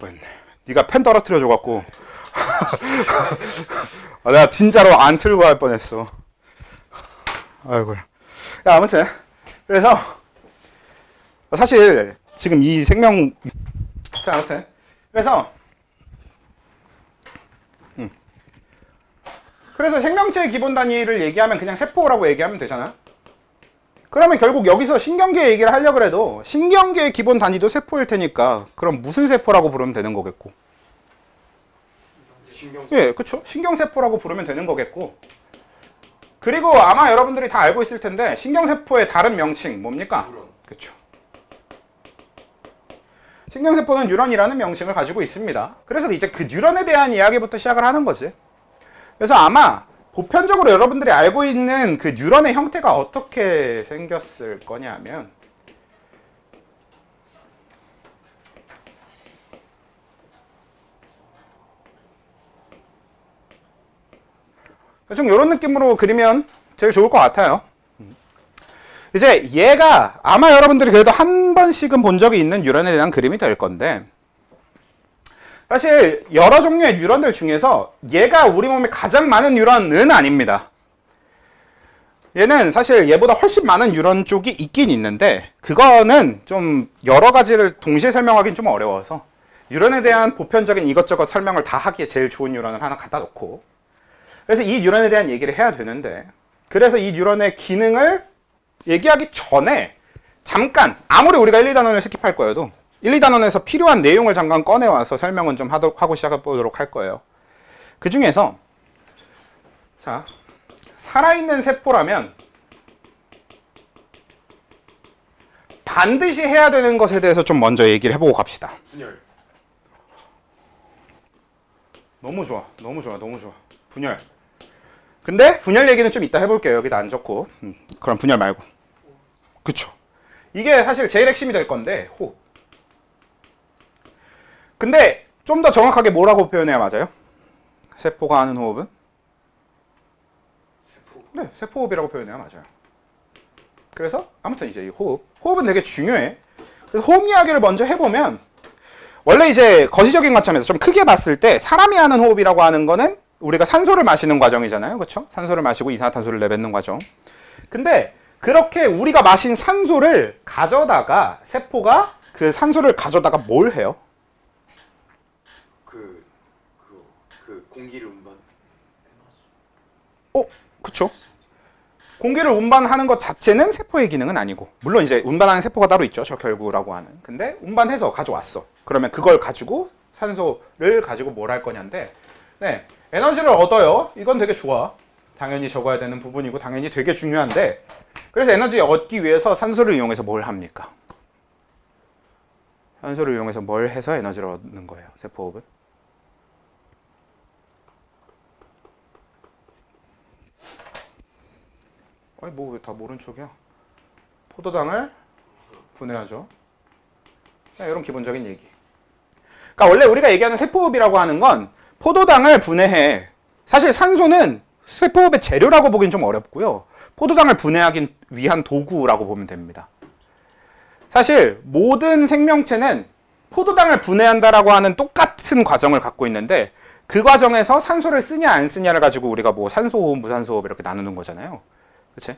뻔했네. 네가 펜 떨어뜨려줘갖고 내가 진짜로 안 틀고 할 뻔했어. 아이고야. 야, 아무튼 그래서 사실 지금 이 생명 자 아무튼 그래서 생명체의 기본 단위를 얘기하면 그냥 세포라고 얘기하면 되잖아. 그러면 결국 여기서 신경계 얘기를 하려고 해도 신경계의 기본 단위도 세포일 테니까 그럼 무슨 세포라고 부르면 되는 거겠고. 예, 그쵸. 신경세포라고 부르면 되는 거겠고. 그리고 아마 여러분들이 다 알고 있을 텐데 신경세포의 다른 명칭 뭡니까? 그쵸. 신경세포는 뉴런이라는 명칭을 가지고 있습니다. 그래서 이제 그 뉴런에 대한 이야기부터 시작을 하는 거지. 그래서 아마 보편적으로 여러분들이 알고 있는 그 뉴런의 형태가 어떻게 생겼을 거냐면 대충 이런 느낌으로 그리면 제일 좋을 것 같아요. 이제 얘가 아마 여러분들이 그래도 한 번씩은 본 적이 있는 뉴런에 대한 그림이 될 건데 사실 여러 종류의 뉴런들 중에서 얘가 우리 몸에 가장 많은 뉴런은 아닙니다. 얘는 사실 얘보다 훨씬 많은 뉴런 쪽이 있긴 있는데 그거는 좀 여러 가지를 동시에 설명하기는 좀 어려워서 뉴런에 대한 보편적인 이것저것 설명을 다 하기에 제일 좋은 뉴런을 하나 갖다 놓고 그래서 이 뉴런에 대한 얘기를 해야 되는데 그래서 이 뉴런의 기능을 얘기하기 전에 잠깐 아무리 우리가 1, 2단원을 스킵할 거여도 1, 2단원에서 필요한 내용을 잠깐 꺼내와서 설명은 좀 하고 시작해보도록 할 거예요. 그 중에서 자 살아있는 세포라면 반드시 해야 되는 것에 대해서 좀 먼저 얘기를 해보고 갑시다. 분열. 너무 좋아. 너무 좋아. 너무 좋아. 분열. 근데 분열 얘기는 좀 이따 해볼게요. 여기다 안 적고. 그럼 분열 말고. 그쵸. 이게 사실 제일 핵심이 될 건데 호흡. 근데 좀 더 정확하게 뭐라고 표현해야 맞아요? 세포가 하는 호흡은? 네, 세포호흡이라고 표현해야 맞아요. 그래서 아무튼 이제 이 호흡은 되게 중요해. 그래서 호흡 이야기를 먼저 해보면 원래 이제 거시적인 관점에서 좀 크게 봤을 때 사람이 하는 호흡이라고 하는 거는 우리가 산소를 마시는 과정이잖아요. 그렇죠? 산소를 마시고 이산화탄소를 내뱉는 과정. 근데 그렇게 우리가 마신 산소를 가져다가 세포가 그 산소를 가져다가 뭘 해요? 그 공기를 운반. 그쵸? 공기를 운반하는 것 자체는 세포의 기능은 아니고 물론 이제 운반하는 세포가 따로 있죠. 적혈구라고 하는. 근데 운반해서 가져왔어. 그러면 그걸 가지고 산소를 가지고 뭘 할 거냐인데 네, 에너지를 얻어요. 이건 되게 좋아. 당연히 적어야 되는 부분이고 당연히 되게 중요한데 그래서 에너지 얻기 위해서 산소를 이용해서 뭘 합니까? 산소를 이용해서 뭘 해서 에너지를 얻는 거예요. 세포호흡은? 아니 뭐 왜 다 모른 척이야? 포도당을 분해하죠. 이런 기본적인 얘기. 그러니까 원래 우리가 얘기하는 세포호흡이라고 하는 건 포도당을 분해해. 사실 산소는 세포호흡의 재료라고 보기는 좀 어렵고요. 포도당을 분해하기 위한 도구라고 보면 됩니다. 사실 모든 생명체는 포도당을 분해한다라고 하는 똑같은 과정을 갖고 있는데 그 과정에서 산소를 쓰냐 안 쓰냐를 가지고 우리가 뭐 산소호흡, 무산소호흡 이렇게 나누는 거잖아요. 그치?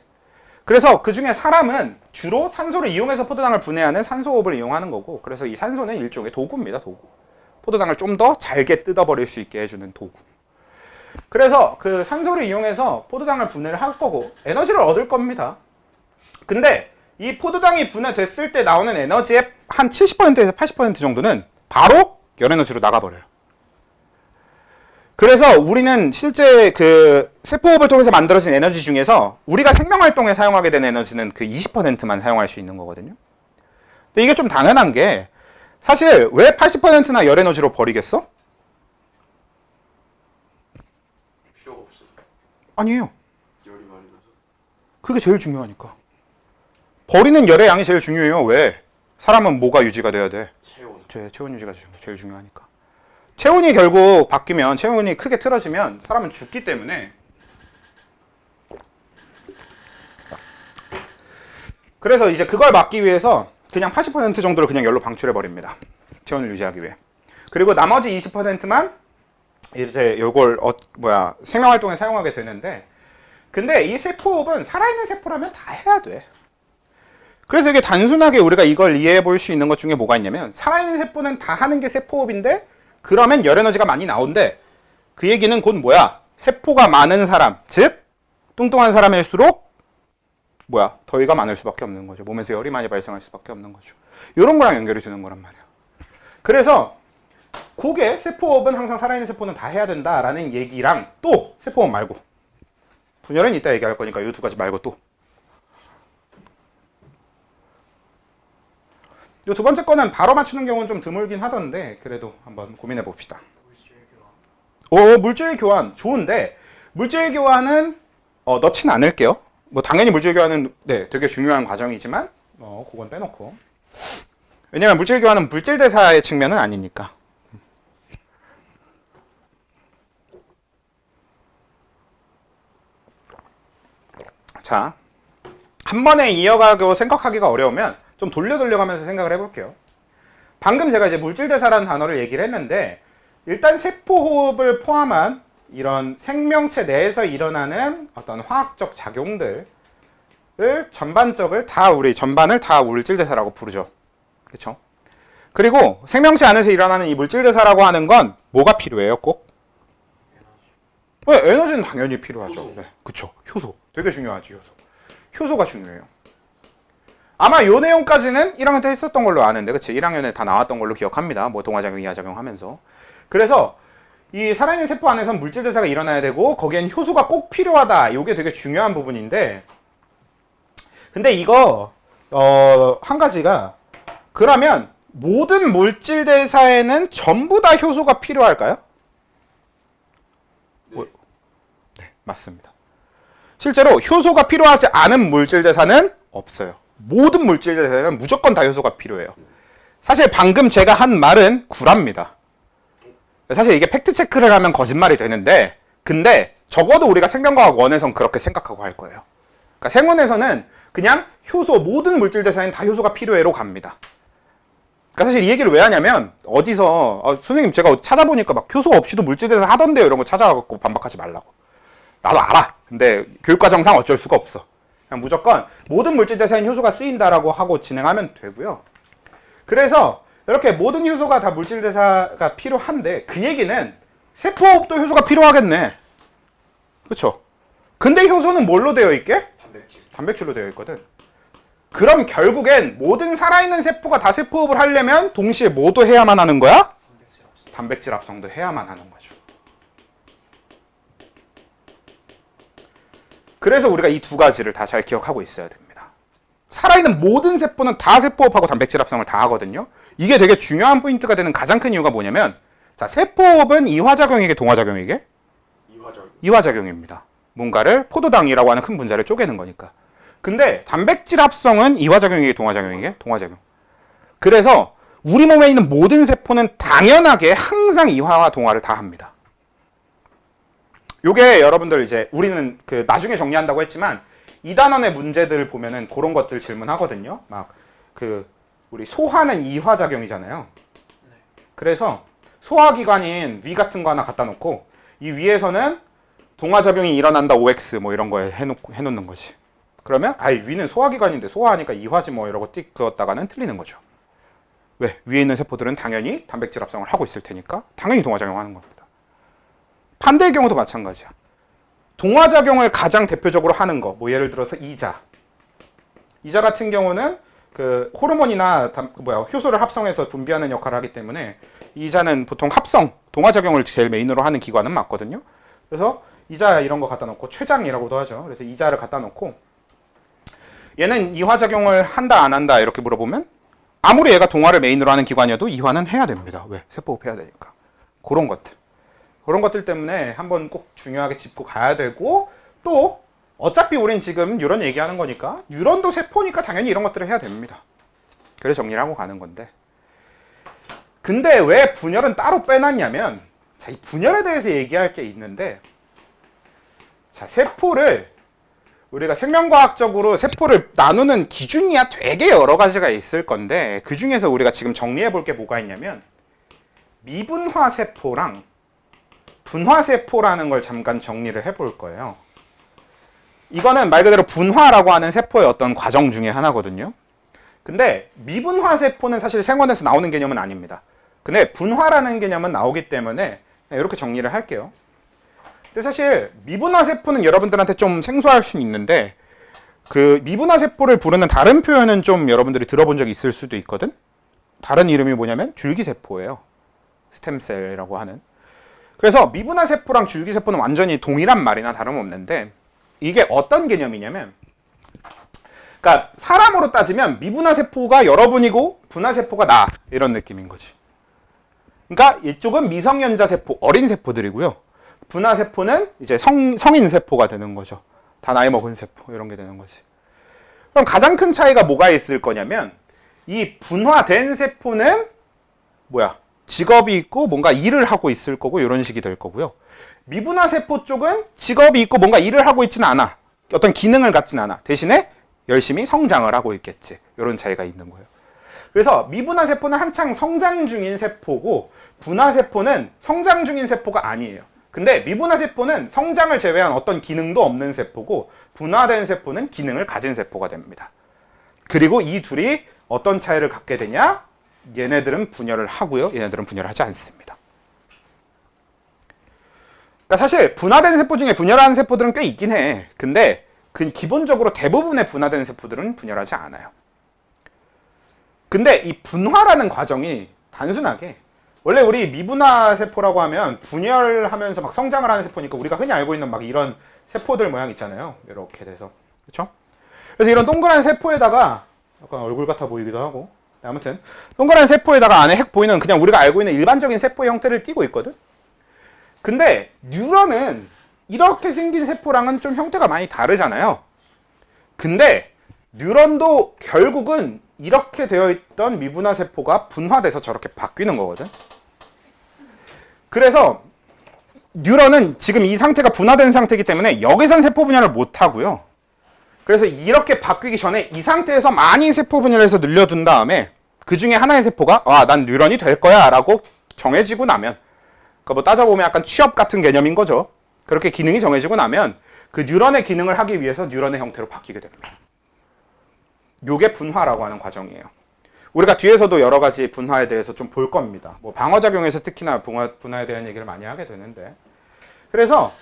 그래서 그 중에 사람은 주로 산소를 이용해서 포도당을 분해하는 산소호흡을 이용하는 거고 그래서 이 산소는 일종의 도구입니다. 도구. 포도당을 좀 더 잘게 뜯어버릴 수 있게 해주는 도구. 그래서 그 산소를 이용해서 포도당을 분해를 할 거고 에너지를 얻을 겁니다. 근데 이 포도당이 분해됐을 때 나오는 에너지의 한 70%에서 80% 정도는 바로 열에너지로 나가버려요. 그래서 우리는 실제 그 세포호흡을 통해서 만들어진 에너지 중에서 우리가 생명활동에 사용하게 되는 에너지는 그 20%만 사용할 수 있는 거거든요. 근데 이게 좀 당연한 게 사실 왜 80%나 열에너지로 버리겠어? 필요가 없어. 아니에요. 열이 많이 나서. 그게 제일 중요하니까. 버리는 열의 양이 제일 중요해요. 왜? 사람은 뭐가 유지가 돼야 돼? 체온 유지가 제일 중요하니까. 체온이 결국 바뀌면 체온이 크게 틀어지면 사람은 죽기 때문에 그래서 이제 그걸 막기 위해서 그냥 80% 정도를 그냥 열로 방출해 버립니다. 체온을 유지하기 위해. 그리고 나머지 20%만 이제 요걸 생명활동에 사용하게 되는데, 근데 이 세포호흡은 살아있는 세포라면 다 해야 돼. 그래서 이게 단순하게 우리가 이걸 이해해 볼 수 있는 것 중에 뭐가 있냐면, 살아있는 세포는 다 하는 게 세포호흡인데 그러면 열 에너지가 많이 나온대. 그 얘기는 곧 뭐야? 세포가 많은 사람, 즉 뚱뚱한 사람일수록 더위가 많을 수밖에 없는 거죠. 몸에서 열이 많이 발생할 수밖에 없는 거죠. 이런 거랑 연결이 되는 거란 말이야. 그래서 그게 세포호흡은 항상 살아있는 세포는 다 해야 된다라는 얘기랑, 또 세포호흡 말고, 분열은 이따 얘기할 거니까 이 두 가지 말고 또 이 두 번째 거는 바로 맞추는 경우는 좀 드물긴 하던데, 그래도 한번 고민해 봅시다. 물질 교환 좋은데, 물질 교환은 넣진 않을게요. 당연히 물질 교환은 되게 중요한 과정이지만 그건 빼놓고, 왜냐면 물질 교환은 물질 대사의 측면은 아니니까. 자, 한 번에 이어가고 생각하기가 어려우면 좀 돌려가면서 생각을 해볼게요. 방금 제가 이제 물질 대사라는 단어를 얘기를 했는데, 일단 세포호흡을 포함한 이런 생명체 내에서 일어나는 어떤 화학적 작용들을 전반을 다 물질 대사라고 부르죠. 그렇죠? 그리고 생명체 안에서 일어나는 이 물질 대사라고 하는 건 뭐가 필요해요? 꼭? 에너지는 당연히 필요하죠. 효소. 네, 그렇죠. 효소 되게 중요하지. 효소가 중요해요. 아마 요 내용까지는 1학년 때 했었던 걸로 아는데, 그치? 1학년에 다 나왔던 걸로 기억합니다. 동화작용, 이하작용 하면서. 그래서 이 살아있는 세포 안에서는 물질 대사가 일어나야 되고, 거기엔 효소가 꼭 필요하다. 이게 되게 중요한 부분인데, 근데 이거 한 가지가, 그러면 모든 물질 대사에는 전부 다 효소가 필요할까요? 네, 맞습니다. 실제로 효소가 필요하지 않은 물질 대사는 없어요. 모든 물질 대사에는 무조건 다 효소가 필요해요. 사실 방금 제가 한 말은 구라입니다. 사실 이게 팩트 체크를 하면 거짓말이 되는데, 근데 적어도 우리가 생명과학 1에선 그렇게 생각하고 할 거예요. 그러니까 생원에서는 그냥 모든 물질 대사에는 다 효소가 필요해로 갑니다. 그러니까 사실 이 얘기를 왜 하냐면, 어디서 선생님 제가 찾아보니까 막 효소 없이도 물질 대사 하던데요, 이런 거 찾아갖고 반박하지 말라고. 나도 알아. 근데 교육과정상 어쩔 수가 없어. 그냥 무조건 모든 물질 대사에는 효소가 쓰인다라고 하고 진행하면 되고요. 그래서 이렇게 모든 효소가 다 물질 대사가 필요한데, 그 얘기는 세포호흡도 효소가 필요하겠네. 그렇죠? 근데 효소는 뭘로 되어 있게? 단백질로 되어 있거든. 그럼 결국엔 모든 살아있는 세포가 다 세포호흡을 하려면 동시에 뭐도 해야만 하는 거야? 단백질 합성도 해야만 하는 거죠. 그래서 우리가 이 두 가지를 다 잘 기억하고 있어야 됩니다. 살아있는 모든 세포는 다 세포호흡하고 단백질 합성을 다 하거든요. 이게 되게 중요한 포인트가 되는 가장 큰 이유가 뭐냐면, 자, 세포호흡은 이화작용이게 동화작용이게? 이화작용입니다. 뭔가를 포도당이라고 하는 큰 분자를 쪼개는 거니까. 근데 단백질 합성은 이화작용이게 동화작용이게? 동화작용. 그래서 우리 몸에 있는 모든 세포는 당연하게 항상 이화와 동화를 다 합니다. 요게 여러분들 이제 우리는 그 나중에 정리한다고 했지만, 2단원의 문제들 보면은 그런 것들 질문하거든요. 막 우리 소화는 이화작용이잖아요. 그래서 소화기관인 위 같은 거 하나 갖다 놓고, 이 위에서는 동화작용이 일어난다 OX 뭐 이런 거에 해놓는 거지. 그러면 위는 소화기관인데 소화하니까 이화지 뭐 이러고 띡 그었다가는 틀리는 거죠. 왜? 위에 있는 세포들은 당연히 단백질 합성을 하고 있을 테니까 당연히 동화작용하는 겁니다. 반대의 경우도 마찬가지야. 동화작용을 가장 대표적으로 하는 거, 뭐 예를 들어서 이자 같은 경우는 그 호르몬이나 효소를 합성해서 분비하는 역할을 하기 때문에, 이자는 보통 동화작용을 제일 메인으로 하는 기관은 맞거든요. 그래서 이자 이런 거 갖다 놓고, 췌장이라고도 하죠. 그래서 이자를 갖다 놓고, 얘는 이화작용을 한다 안 한다 이렇게 물어보면, 아무리 얘가 동화를 메인으로 하는 기관이어도 이화는 해야 됩니다. 왜? 세포호흡 해야 되니까. 그런 것들 때문에 한번 꼭 중요하게 짚고 가야 되고, 또 어차피 우린 지금 뉴런 얘기하는 거니까 뉴런도 세포니까 당연히 이런 것들을 해야 됩니다. 그래서 정리를 하고 가는 건데, 근데 왜 분열은 따로 빼놨냐면, 자, 이 분열에 대해서 얘기할 게 있는데, 자, 세포를 우리가 생명과학적으로 세포를 나누는 기준이야 되게 여러 가지가 있을 건데, 그 중에서 우리가 지금 정리해 볼 게 뭐가 있냐면, 미분화 세포랑 분화 세포라는 걸 잠깐 정리를 해볼 거예요. 이거는 말 그대로 분화라고 하는 세포의 어떤 과정 중에 하나거든요. 근데 미분화 세포는 사실 생원에서 나오는 개념은 아닙니다. 근데 분화라는 개념은 나오기 때문에 이렇게 정리를 할게요. 근데 사실 미분화 세포는 여러분들한테 좀 생소할 수는 있는데 그 미분화 세포를 부르는 다른 표현은 좀 여러분들이 들어본 적이 있을 수도 있거든. 다른 이름이 뭐냐면 줄기세포예요. 스템셀이라고 하는. 그래서 미분화 세포랑 줄기세포는 완전히 동일한 말이나 다름없는데 이게 어떤 개념이냐면 그러니까 사람으로 따지면 미분화 세포가 여러분이고 분화 세포가 나 이런 느낌인 거지. 그러니까 이쪽은 미성년자 세포, 어린 세포들이고요. 분화 세포는 이제 성인 세포가 되는 거죠. 다 나이 먹은 세포 이런 게 되는 거지. 그럼 가장 큰 차이가 뭐가 있을 거냐면 이 분화된 세포는 뭐야? 직업이 있고 뭔가 일을 하고 있을 거고 이런 식이 될 거고요. 미분화 세포 쪽은 직업이 있고 뭔가 일을 하고 있지는 않아. 어떤 기능을 갖지는 않아. 대신에 열심히 성장을 하고 있겠지. 이런 차이가 있는 거예요. 그래서 미분화 세포는 한창 성장 중인 세포고 분화 세포는 성장 중인 세포가 아니에요. 근데 미분화 세포는 성장을 제외한 어떤 기능도 없는 세포고 분화된 세포는 기능을 가진 세포가 됩니다. 그리고 이 둘이 어떤 차이를 갖게 되냐? 얘네들은 분열을 하고요. 얘네들은 분열을 하지 않습니다. 그러니까 사실 분화된 세포 중에 분열하는 세포들은 꽤 있긴 해. 근데 그 기본적으로 대부분의 분화된 세포들은 분열하지 않아요. 근데 이 분화라는 과정이 단순하게 원래 우리 미분화 세포라고 하면 분열하면서 막 성장을 하는 세포니까 우리가 흔히 알고 있는 막 이런 세포들 모양 있잖아요. 이렇게 돼서. 그렇죠? 그래서 이런 동그란 세포에다가 약간 얼굴 같아 보이기도 하고 아무튼 동그란 세포에다가 안에 핵 보이는 그냥 우리가 알고 있는 일반적인 세포의 형태를 띠고 있거든. 근데 뉴런은 이렇게 생긴 세포랑은 좀 형태가 많이 다르잖아요. 근데 뉴런도 결국은 이렇게 되어 있던 미분화 세포가 분화돼서 저렇게 바뀌는 거거든. 그래서 뉴런은 지금 이 상태가 분화된 상태이기 때문에 여기선 세포 분열을 못 하고요. 그래서 이렇게 바뀌기 전에 이 상태에서 많이 세포 분열을 해서 늘려둔 다음에 그 중에 하나의 세포가 난 뉴런이 될 거야 라고 정해지고 나면 그러니까 뭐 따져보면 약간 취업 같은 개념인 거죠. 그렇게 기능이 정해지고 나면 그 뉴런의 기능을 하기 위해서 뉴런의 형태로 바뀌게 됩니다. 요게 분화라고 하는 과정이에요. 우리가 뒤에서도 여러 가지 분화에 대해서 좀 볼 겁니다. 뭐 방어작용에서 특히나 분화에 대한 얘기를 많이 하게 되는데 그래서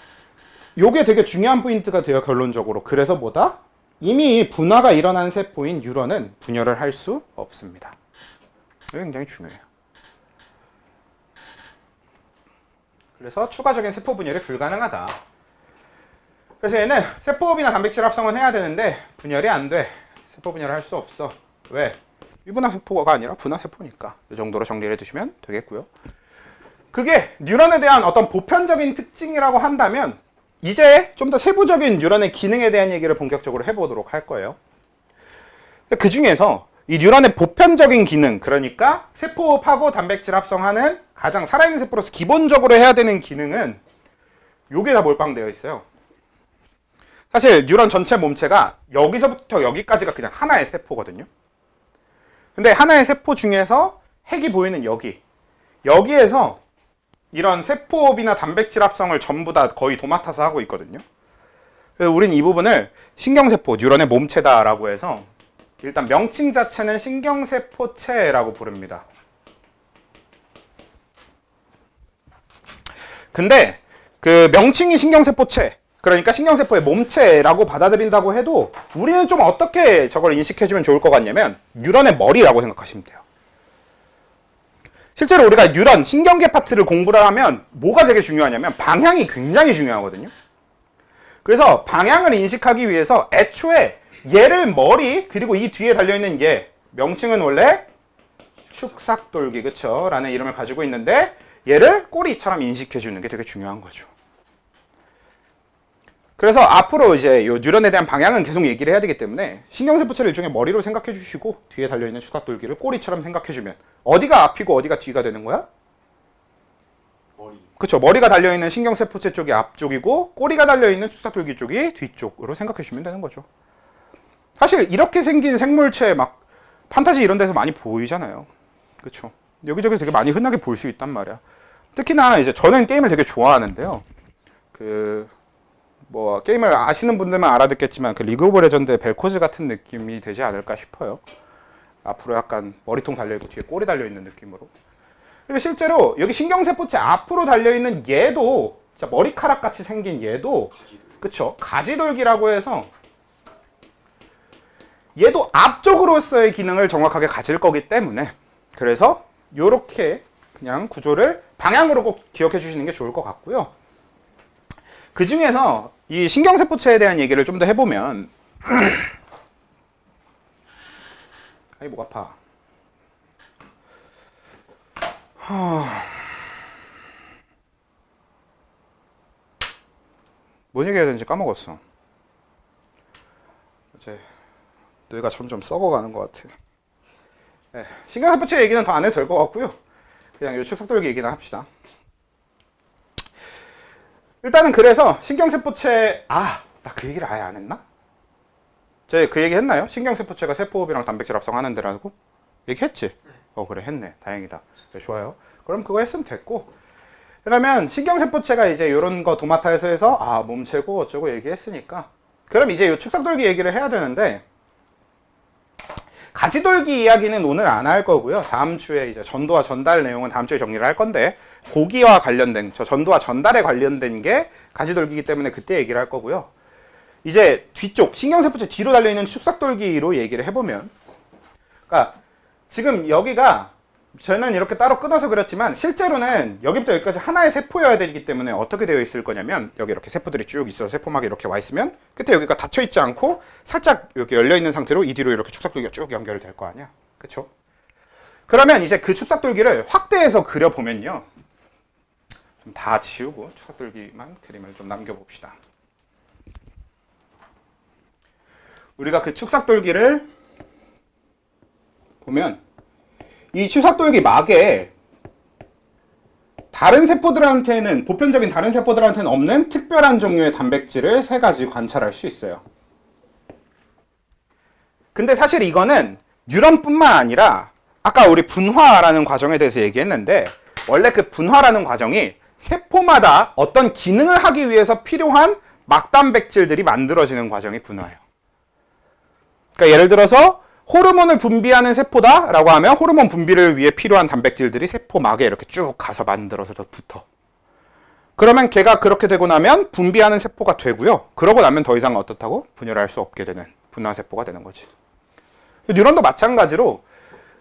요게 되게 중요한 포인트가 돼요. 결론적으로. 그래서 뭐다? 이미 분화가 일어난 세포인 뉴런은 분열을 할 수 없습니다. 이게 굉장히 중요해요. 그래서 추가적인 세포 분열이 불가능하다. 그래서 얘는 세포흡이나 단백질 합성은 해야 되는데 분열이 안 돼. 세포 분열을 할 수 없어. 왜? 미분화 세포가 아니라 분화 세포니까. 이 정도로 정리를 해두시면 되겠고요. 그게 뉴런에 대한 어떤 보편적인 특징이라고 한다면 이제 좀 더 세부적인 뉴런의 기능에 대한 얘기를 본격적으로 해보도록 할 거예요. 그 중에서 이 뉴런의 보편적인 기능, 그러니까 세포흡하고 단백질 합성하는 가장 살아있는 세포로서 기본적으로 해야 되는 기능은 요게 다 몰빵되어 있어요. 사실 뉴런 전체 몸체가 여기서부터 여기까지가 그냥 하나의 세포거든요. 근데 하나의 세포 중에서 핵이 보이는 여기에서 이런 세포흡이나 단백질 합성을 전부 다 거의 도맡아서 하고 있거든요. 그래서 우린 이 부분을 신경세포, 뉴런의 몸체다라고 해서 일단 명칭 자체는 신경세포체라고 부릅니다. 근데 그 명칭이 신경세포체, 그러니까 신경세포의 몸체라고 받아들인다고 해도 우리는 좀 어떻게 저걸 인식해주면 좋을 것 같냐면 뉴런의 머리라고 생각하시면 돼요. 실제로 우리가 뉴런, 신경계 파트를 공부를 하면 뭐가 되게 중요하냐면 방향이 굉장히 중요하거든요. 그래서 방향을 인식하기 위해서 애초에 얘를 머리, 그리고 이 뒤에 달려있는 얘, 명칭은 원래 축삭돌기, 그쵸? 라는 이름을 가지고 있는데 얘를 꼬리처럼 인식해주는 게 되게 중요한 거죠. 그래서 앞으로 이제 요 뉴런에 대한 방향은 계속 얘기를 해야 되기 때문에 신경세포체를 일종의 머리로 생각해 주시고 뒤에 달려있는 축삭돌기를 꼬리처럼 생각해 주면 어디가 앞이고 어디가 뒤가 되는 거야? 머리. 그쵸. 머리가 달려있는 신경세포체 쪽이 앞쪽이고 꼬리가 달려있는 축삭돌기 쪽이 뒤쪽으로 생각해 주시면 되는 거죠. 사실 이렇게 생긴 생물체 막 판타지 이런 데서 많이 보이잖아요. 그쵸. 여기저기 되게 많이 흔하게 볼 수 있단 말이야. 특히나 이제 저는 게임을 되게 좋아하는데요. 게임을 아시는 분들만 알아듣겠지만 그 리그 오브 레전드의 벨코즈 같은 느낌이 되지 않을까 싶어요. 앞으로 약간 머리통 달려있고 뒤에 꼬리 달려있는 느낌으로. 그리고 실제로 여기 신경세포체 앞으로 달려있는 얘도 진짜 머리카락 같이 생긴 얘도 그쵸? 가지돌기라고 해서 얘도 앞쪽으로서의 기능을 정확하게 가질 거기 때문에 그래서 요렇게 그냥 구조를 방향으로 꼭 기억해 주시는 게 좋을 것 같고요. 그 중에서 이 신경세포체에 대한 얘기를 좀 더 해보면 아이 목 아파. 뭔 얘기해야 되는지 까먹었어. 이제 뇌가 점점 썩어가는 것 같아. 네, 신경세포체 얘기는 더 안 해도 될 것 같고요. 그냥 이 축삭돌기 얘기나 합시다. 일단은 그래서 신경세포체 나 그 얘기를 아예 안 했나? 제가 그 얘기 했나요? 신경세포체가 세포호흡이랑 단백질 합성하는 데라고? 얘기했지? 그래 했네. 다행이다. 네, 좋아요. 그럼 그거 했으면 됐고 그러면 신경세포체가 이제 이런 거 도마타에서 해서 몸체고 어쩌고 얘기했으니까 그럼 이제 이 축삭돌기 얘기를 해야 되는데 가지돌기 이야기는 오늘 안 할 거고요. 다음 주에 이제 전도와 전달 내용은 다음 주에 정리를 할 건데 고기와 관련된 전도와 전달에 관련된 게 가지돌기이기 때문에 그때 얘기를 할 거고요. 이제 뒤쪽 신경세포체 뒤로 달려있는 축삭돌기로 얘기를 해보면 그러니까 지금 여기가 저는 이렇게 따로 끊어서 그렸지만 실제로는 여기부터 여기까지 하나의 세포여야 되기 때문에 어떻게 되어 있을 거냐면 여기 이렇게 세포들이 쭉 있어서 세포막이 이렇게 와 있으면 끝에 여기가 닫혀 있지 않고 살짝 이렇게 열려 있는 상태로 이 뒤로 이렇게 축삭돌기가 쭉 연결될 거 아니야. 그쵸? 그러면 이제 그 축삭돌기를 확대해서 그려보면요. 좀 다 지우고 축삭돌기만 그림을 좀 남겨봅시다. 우리가 그 축삭돌기를 보면 이 축삭돌기 막에 다른 세포들한테는 보편적인 다른 세포들한테는 없는 특별한 종류의 단백질을 3가지 관찰할 수 있어요. 근데 사실 이거는 뉴런뿐만 아니라 아까 우리 분화라는 과정에 대해서 얘기했는데 원래 그 분화라는 과정이 세포마다 어떤 기능을 하기 위해서 필요한 막단백질들이 만들어지는 과정이 분화예요. 그러니까 예를 들어서 호르몬을 분비하는 세포다라고 하면 호르몬 분비를 위해 필요한 단백질들이 세포막에 이렇게 쭉 가서 만들어서 붙어. 그러면 걔가 그렇게 되고 나면 분비하는 세포가 되고요. 그러고 나면 더 이상 어떻다고? 분열을 할 수 없게 되는 분화세포가 되는 거지. 뉴런도 마찬가지로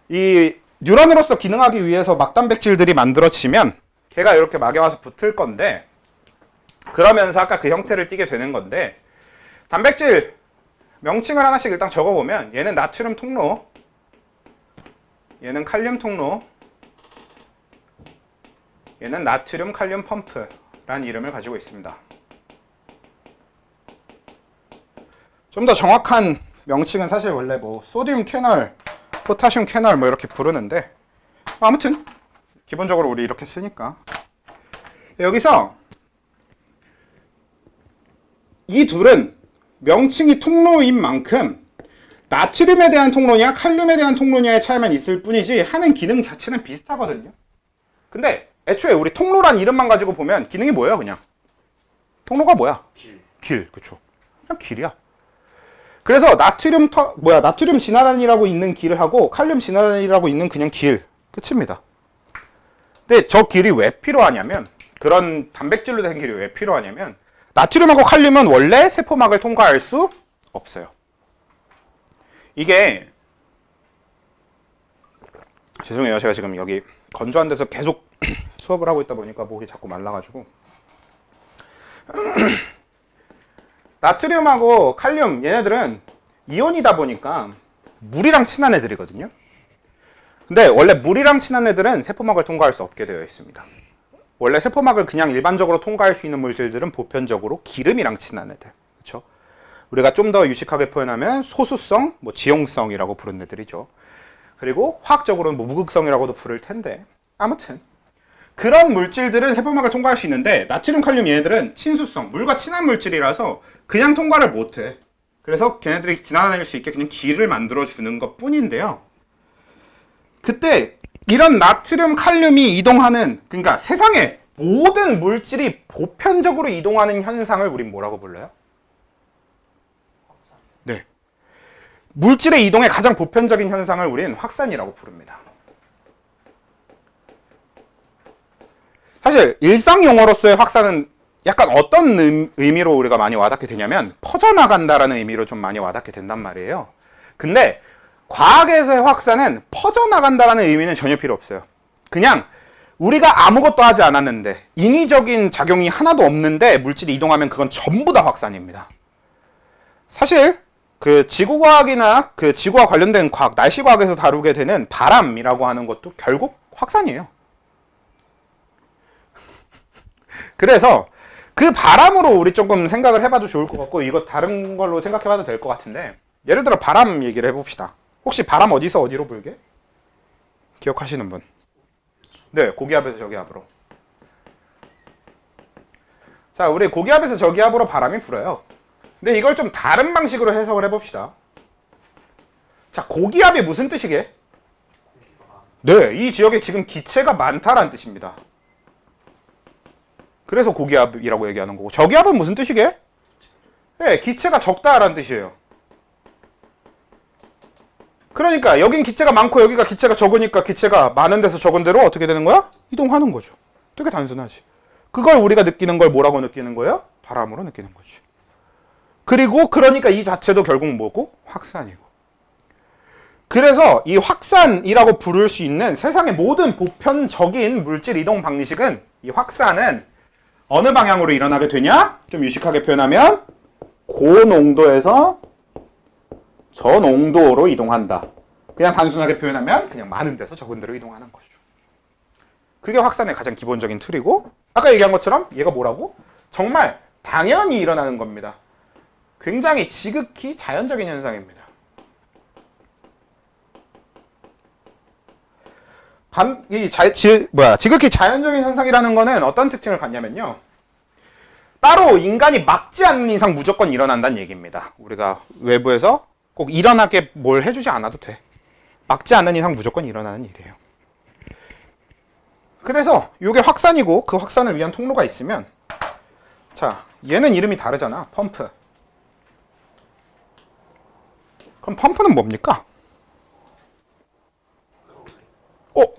이 뉴런으로서 기능하기 위해서 막단백질들이 만들어지면 걔가 이렇게 막에 와서 붙을 건데 그러면서 아까 그 형태를 띠게 되는 건데 단백질 명칭을 하나씩 일단 적어보면 얘는 나트륨 통로, 얘는 칼륨 통로, 얘는 나트륨 칼륨 펌프라는 이름을 가지고 있습니다. 좀 더 정확한 명칭은 사실 원래 소듐 캐널, 포타슘 캐널 이렇게 부르는데 아무튼 기본적으로 우리 이렇게 쓰니까 여기서 이 둘은 명칭이 통로인 만큼 나트륨에 대한 통로냐 칼륨에 대한 통로냐의 차이만 있을 뿐이지 하는 기능 자체는 비슷하거든요. 근데 애초에 우리 통로란 이름만 가지고 보면 기능이 뭐예요? 그냥 통로가 뭐야? 길. 그쵸? 그냥 길이야. 그래서 나트륨 진화단이라고 있는 길하고 칼륨 진화단이라고 있는 그냥 길 끝입니다. 근데 저 길이 왜 필요하냐면 그런 단백질로 된 길이 왜 필요하냐면 나트륨하고 칼륨은 원래 세포막을 통과할 수 없어요. 이게 죄송해요. 제가 지금 여기 건조한 데서 계속 수업을 하고 있다 보니까 목이 자꾸 말라가지고 나트륨하고 칼륨 얘네들은 이온이다 보니까 물이랑 친한 애들이거든요. 근데 원래 물이랑 친한 애들은 세포막을 통과할 수 없게 되어 있습니다. 원래 세포막을 그냥 일반적으로 통과할 수 있는 물질들은 보편적으로 기름이랑 친한 애들. 그렇죠? 우리가 좀 더 유식하게 표현하면 소수성, 지용성이라고 부르는 애들이죠. 그리고 화학적으로는 무극성이라고도 부를 텐데 아무튼 그런 물질들은 세포막을 통과할 수 있는데 나트륨, 칼륨 얘네들은 친수성, 물과 친한 물질이라서 그냥 통과를 못해. 그래서 걔네들이 지나다닐 수 있게 그냥 길을 만들어주는 것 뿐인데요. 그때 이런 나트륨, 칼륨이 이동하는, 그러니까 세상에 모든 물질이 보편적으로 이동하는 현상을 우린 뭐라고 불러요? 네. 물질의 이동의 가장 보편적인 현상을 우린 확산이라고 부릅니다. 사실 일상 용어로서의 확산은 약간 어떤 의미로 우리가 많이 와닿게 되냐면 퍼져나간다라는 의미로 좀 많이 와닿게 된단 말이에요. 근데 과학에서의 확산은 퍼져나간다라는 의미는 전혀 필요 없어요. 그냥 우리가 아무것도 하지 않았는데 인위적인 작용이 하나도 없는데 물질이 이동하면 그건 전부 다 확산입니다. 사실 그 지구과학이나 그 지구와 관련된 과학, 날씨과학에서 다루게 되는 바람이라고 하는 것도 결국 확산이에요. 그래서 그 바람으로 우리 조금 생각을 해봐도 좋을 것 같고, 이거 다른 걸로 생각해봐도 될 것 같은데, 예를 들어 바람 얘기를 해봅시다. 혹시 바람 어디서 어디로 불게? 기억하시는 분? 네, 고기압에서 저기압으로. 자, 우리 고기압에서 저기압으로 바람이 불어요. 근데 이걸 좀 다른 방식으로 해석을 해봅시다. 자, 고기압이 무슨 뜻이게? 네, 이 지역에 지금 기체가 많다라는 뜻입니다. 그래서 고기압이라고 얘기하는 거고, 저기압은 무슨 뜻이게? 네, 기체가 적다라는 뜻이에요. 그러니까 여긴 기체가 많고 여기가 기체가 적으니까 기체가 많은 데서 적은 대로 어떻게 되는 거야? 이동하는 거죠. 되게 단순하지. 그걸 우리가 느끼는 걸 뭐라고 느끼는 거예요? 바람으로 느끼는 거지. 그리고 그러니까 이 자체도 결국 뭐고? 확산이고. 그래서 이 확산이라고 부를 수 있는 세상의 모든 보편적인 물질 이동 방식은, 이 확산은 어느 방향으로 일어나게 되냐? 좀 유식하게 표현하면 고농도에서 저농도로 이동한다. 그냥 단순하게 표현하면 그냥 많은 데서 적은 데로 이동하는 거죠. 그게 확산의 가장 기본적인 틀이고, 아까 얘기한 것처럼 얘가 뭐라고? 정말 당연히 일어나는 겁니다. 굉장히 지극히 자연적인 현상입니다. 지극히 자연적인 현상이라는 거는 어떤 특징을 갖냐면요, 따로 인간이 막지 않는 이상 무조건 일어난다는 얘기입니다. 우리가 외부에서 꼭 일어나게 뭘 해주지 않아도 돼. 막지 않는 이상 무조건 일어나는 일이에요. 그래서 이게 확산이고, 그 확산을 위한 통로가 있으면, 자, 얘는 이름이 다르잖아. 펌프. 그럼 펌프는 뭡니까?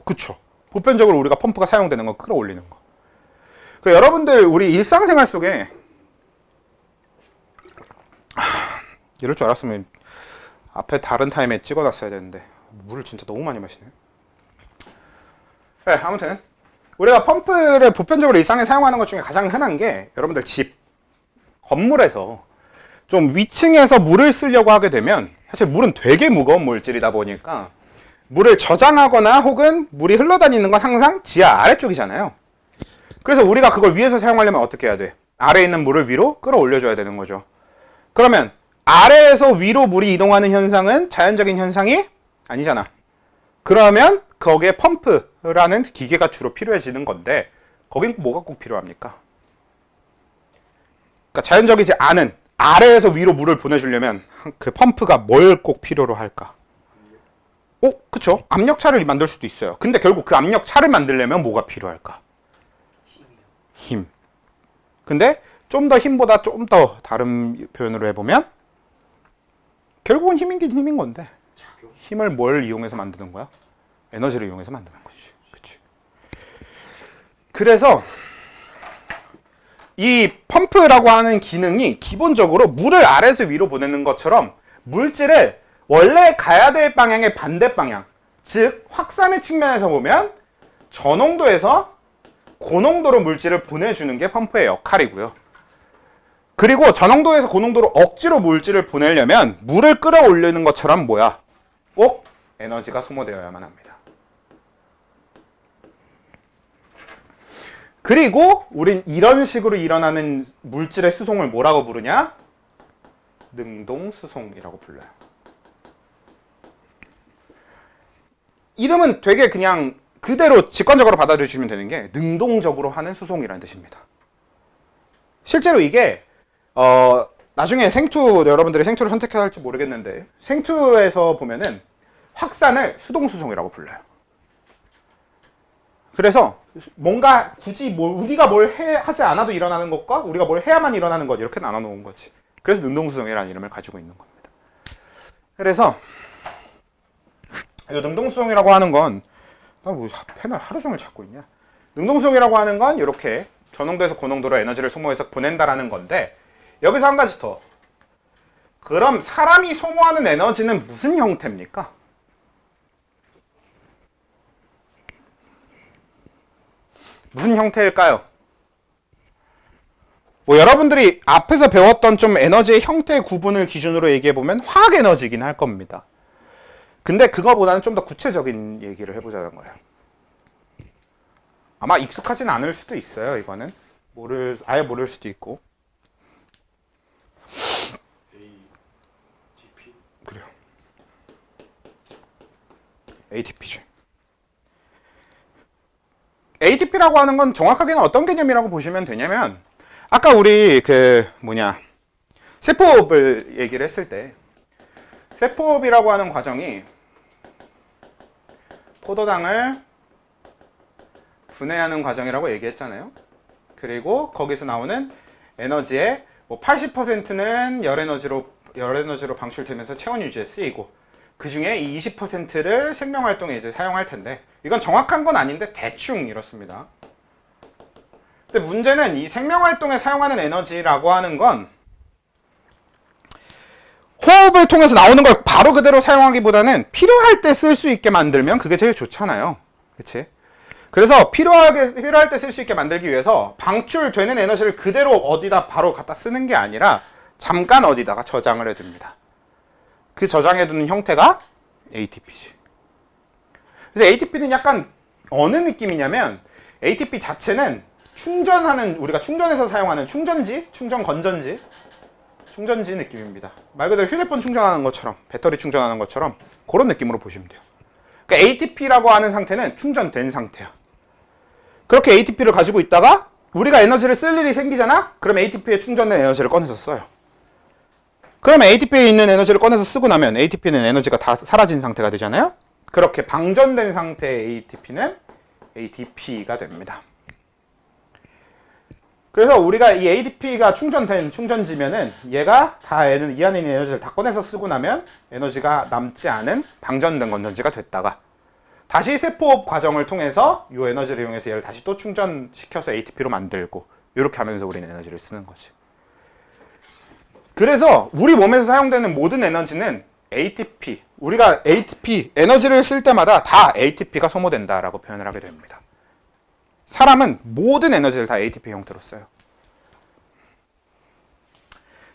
그쵸. 보편적으로 우리가 펌프가 사용되는 거, 끌어올리는 거. 그러니까 여러분들 우리 일상생활 속에 이럴 줄 알았으면 앞에 다른 타임에 찍어놨어야 되는데 물을 진짜 너무 많이 마시네. 네, 아무튼 우리가 펌프를 보편적으로 일상에 사용하는 것 중에 가장 흔한 게, 여러분들 집, 건물에서 좀 위층에서 물을 쓰려고 하게 되면 사실 물은 되게 무거운 물질이다 보니까 물을 저장하거나 혹은 물이 흘러다니는 건 항상 지하 아래쪽이잖아요. 그래서 우리가 그걸 위에서 사용하려면 어떻게 해야 돼? 아래에 있는 물을 위로 끌어올려줘야 되는 거죠. 그러면 아래에서 위로 물이 이동하는 현상은 자연적인 현상이 아니잖아. 그러면 거기에 펌프라는 기계가 주로 필요해지는 건데, 거긴 뭐가 꼭 필요합니까? 그러니까 자연적이지 않은 아래에서 위로 물을 보내주려면 그 펌프가 뭘 꼭 필요로 할까? 그쵸? 압력차를 만들 수도 있어요. 근데 결국 그 압력차를 만들려면 뭐가 필요할까? 힘. 근데 좀 더 힘보다 좀 더 다른 표현으로 해보면 결국은 힘이긴 힘인 건데, 힘을 뭘 이용해서 만드는 거야? 에너지를 이용해서 만드는 거지. 그치? 그래서 이 펌프라고 하는 기능이 기본적으로 물을 아래에서 위로 보내는 것처럼 물질을 원래 가야 될 방향의 반대 방향, 즉 확산의 측면에서 보면 저농도에서 고농도로 물질을 보내주는 게 펌프의 역할이고요. 그리고 저농도에서 고농도로 억지로 물질을 보내려면 물을 끌어올리는 것처럼 꼭 에너지가 소모되어야만 합니다. 그리고 우린 이런 식으로 일어나는 물질의 수송을 뭐라고 부르냐? 능동수송이라고 불러요. 이름은 되게 그냥 그대로 직관적으로 받아들여주시면 되는 게, 능동적으로 하는 수송이라는 뜻입니다. 실제로 이게 나중에 여러분들이 생투를 선택해야 할지 모르겠는데, 생투에서 보면은 확산을 수동수송이라고 불러요. 그래서 뭔가 굳이 우리가 하지 않아도 일어나는 것과 우리가 뭘 해야만 일어나는 것 이렇게 나눠 놓은 거지. 그래서 능동수동이라는 이름을 가지고 있는 겁니다. 그래서 이 능동수동이라고 하는 건 뭐 펜을 하루 종일 찾고 있냐? 능동수동이라고 하는 건 이렇게 저농도에서 고농도로 에너지를 소모해서 보낸다라는 건데 여기서 한 가지 더. 그럼 사람이 소모하는 에너지는 무슨 형태입니까? 무슨 형태일까요? 뭐 여러분들이 앞에서 배웠던 좀 에너지의 형태 구분을 기준으로 얘기해보면 화학 에너지이긴 할 겁니다. 근데 그거보다는 좀 더 구체적인 얘기를 해보자는 거예요. 아마 익숙하진 않을 수도 있어요. 이거는 아예 모를 수도 있고. ATP? 그래요. ATP죠. ATP라고 하는 건 정확하게는 어떤 개념이라고 보시면 되냐면 아까 우리 세포업을 얘기를 했을 때 세포업이라고 하는 과정이 포도당을 분해하는 과정이라고 얘기했잖아요. 그리고 거기서 나오는 에너지의 80%는 열에너지로 방출되면서 체온 유지에 쓰이고 그 중에 이 20%를 생명활동에 이제 사용할 텐데 이건 정확한 건 아닌데 대충 이렇습니다. 근데 문제는 이 생명활동에 사용하는 에너지라고 하는 건 호흡을 통해서 나오는 걸 바로 그대로 사용하기보다는 필요할 때 쓸 수 있게 만들면 그게 제일 좋잖아요. 그치? 그래서 필요할 때 쓸 수 있게 만들기 위해서 방출되는 에너지를 그대로 어디다 바로 갖다 쓰는 게 아니라 잠깐 어디다가 저장을 해둡니다. 그 저장해두는 형태가 ATP지. 그래서 ATP는 약간 어느 느낌이냐면 ATP 자체는 우리가 충전해서 사용하는 충전지 느낌입니다. 말 그대로 휴대폰 충전하는 것처럼 배터리 충전하는 것처럼 그런 느낌으로 보시면 돼요. 그러니까 ATP라고 하는 상태는 충전된 상태야. 그렇게 ATP를 가지고 있다가 우리가 에너지를 쓸 일이 생기잖아? 그럼 ATP에 충전된 에너지를 꺼내서 써요. 그러면 ATP에 있는 에너지를 꺼내서 쓰고 나면 ATP는 에너지가 다 사라진 상태가 되잖아요? 그렇게 방전된 상태의 ATP는 ADP가 됩니다. 그래서 우리가 이 ADP가 충전된 충전지면은 얘가 이 안에 있는 에너지를 다 꺼내서 쓰고 나면 에너지가 남지 않은 방전된 건전지가 됐다가 다시 세포업 과정을 통해서 이 에너지를 이용해서 얘를 다시 또 충전시켜서 ATP로 만들고 이렇게 하면서 우리는 에너지를 쓰는 거지. 그래서 우리 몸에서 사용되는 모든 에너지는 우리가 ATP, 에너지를 쓸 때마다 다 ATP가 소모된다라고 표현을 하게 됩니다. 사람은 모든 에너지를 다 ATP 형태로 써요.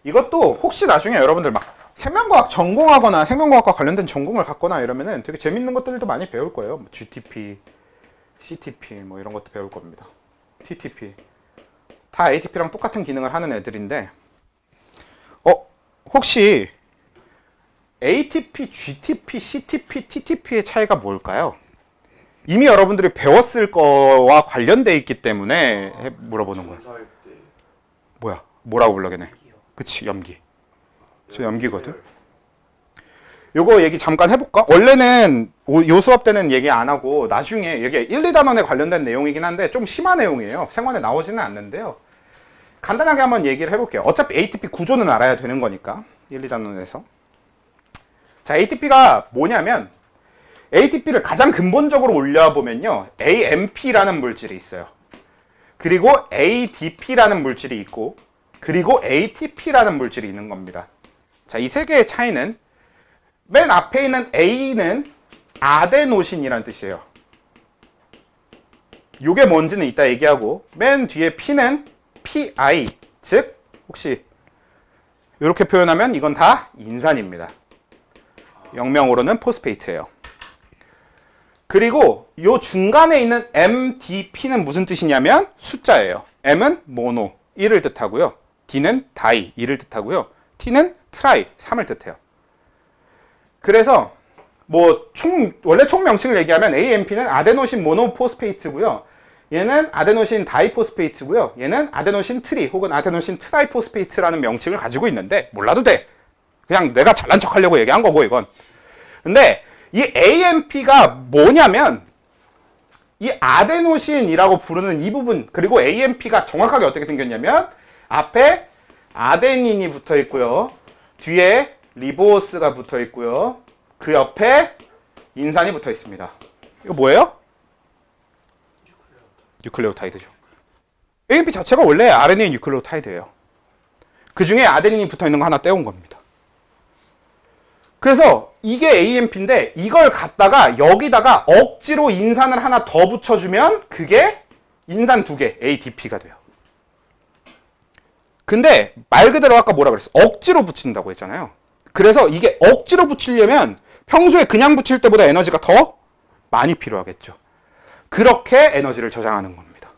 이것도 혹시 나중에 여러분들 막 생명과학 전공하거나 생명과학과 관련된 전공을 갖거나 이러면은 되게 재밌는 것들도 많이 배울 거예요. GTP, CTP 뭐 이런 것도 배울 겁니다. TTP. 다 ATP랑 똑같은 기능을 하는 애들인데 혹시 ATP, GTP, CTP, TTP의 차이가 뭘까요? 이미 여러분들이 배웠을 거와 관련돼 있기 때문에 물어보는 거야. 검사할 때 뭐라고 불러겠네. 그치, 염기. 저 염기거든. 요거 얘기 잠깐 해볼까? 원래는 요 수업 때는 얘기 안 하고 나중에 이게 1, 2단원에 관련된 내용이긴 한데 좀 심한 내용이에요. 생활에 나오지는 않는데요. 간단하게 한번 얘기를 해볼게요. 어차피 ATP 구조는 알아야 되는 거니까 1, 2단원에서. 자, ATP가 뭐냐면 ATP를 가장 근본적으로 올려보면요. AMP라는 물질이 있어요. 그리고 ADP라는 물질이 있고 그리고 ATP라는 물질이 있는 겁니다. 자, 이 세 개의 차이는 맨 앞에 있는 A는 아데노신이라는 뜻이에요. 요게 뭔지는 이따 얘기하고 맨 뒤에 P는 PI, 즉 혹시 이렇게 표현하면 이건 다 인산입니다. 영명으로는 포스페이트예요. 그리고 요 중간에 있는 MDP는 무슨 뜻이냐면 숫자예요. M은 모노, 1을 뜻하고요. D는 다이, 2를 뜻하고요. T는 트라이, 3을 뜻해요. 그래서 원래 총 명칭을 얘기하면 AMP는 아데노신 모노포스페이트고요. 얘는 아데노신 다이포스페이트고요. 얘는 아데노신 트리 혹은 아데노신 트라이포스페이트라는 명칭을 가지고 있는데 몰라도 돼. 그냥 내가 잘난 척 하려고 얘기한 거고 이건. 근데 이 AMP가 뭐냐면 이 아데노신이라고 부르는 이 부분, 그리고 AMP가 정확하게 어떻게 생겼냐면 앞에 아데닌이 붙어 있고요. 뒤에 리보스가 붙어 있고요. 그 옆에 인산이 붙어 있습니다. 이거 뭐예요? 뉴클레오타이드죠. AMP 자체가 원래 RNA 뉴클레오타이드예요. 그 중에 아데닌이 붙어 있는 거 하나 떼온 겁니다. 그래서 이게 AMP인데 이걸 갖다가 여기다가 억지로 인산을 하나 더 붙여주면 그게 인산 2개 ADP가 돼요. 근데 말 그대로 아까 뭐라 그랬어? 억지로 붙인다고 했잖아요. 그래서 이게 억지로 붙이려면 평소에 그냥 붙일 때보다 에너지가 더 많이 필요하겠죠. 그렇게 에너지를 저장하는 겁니다.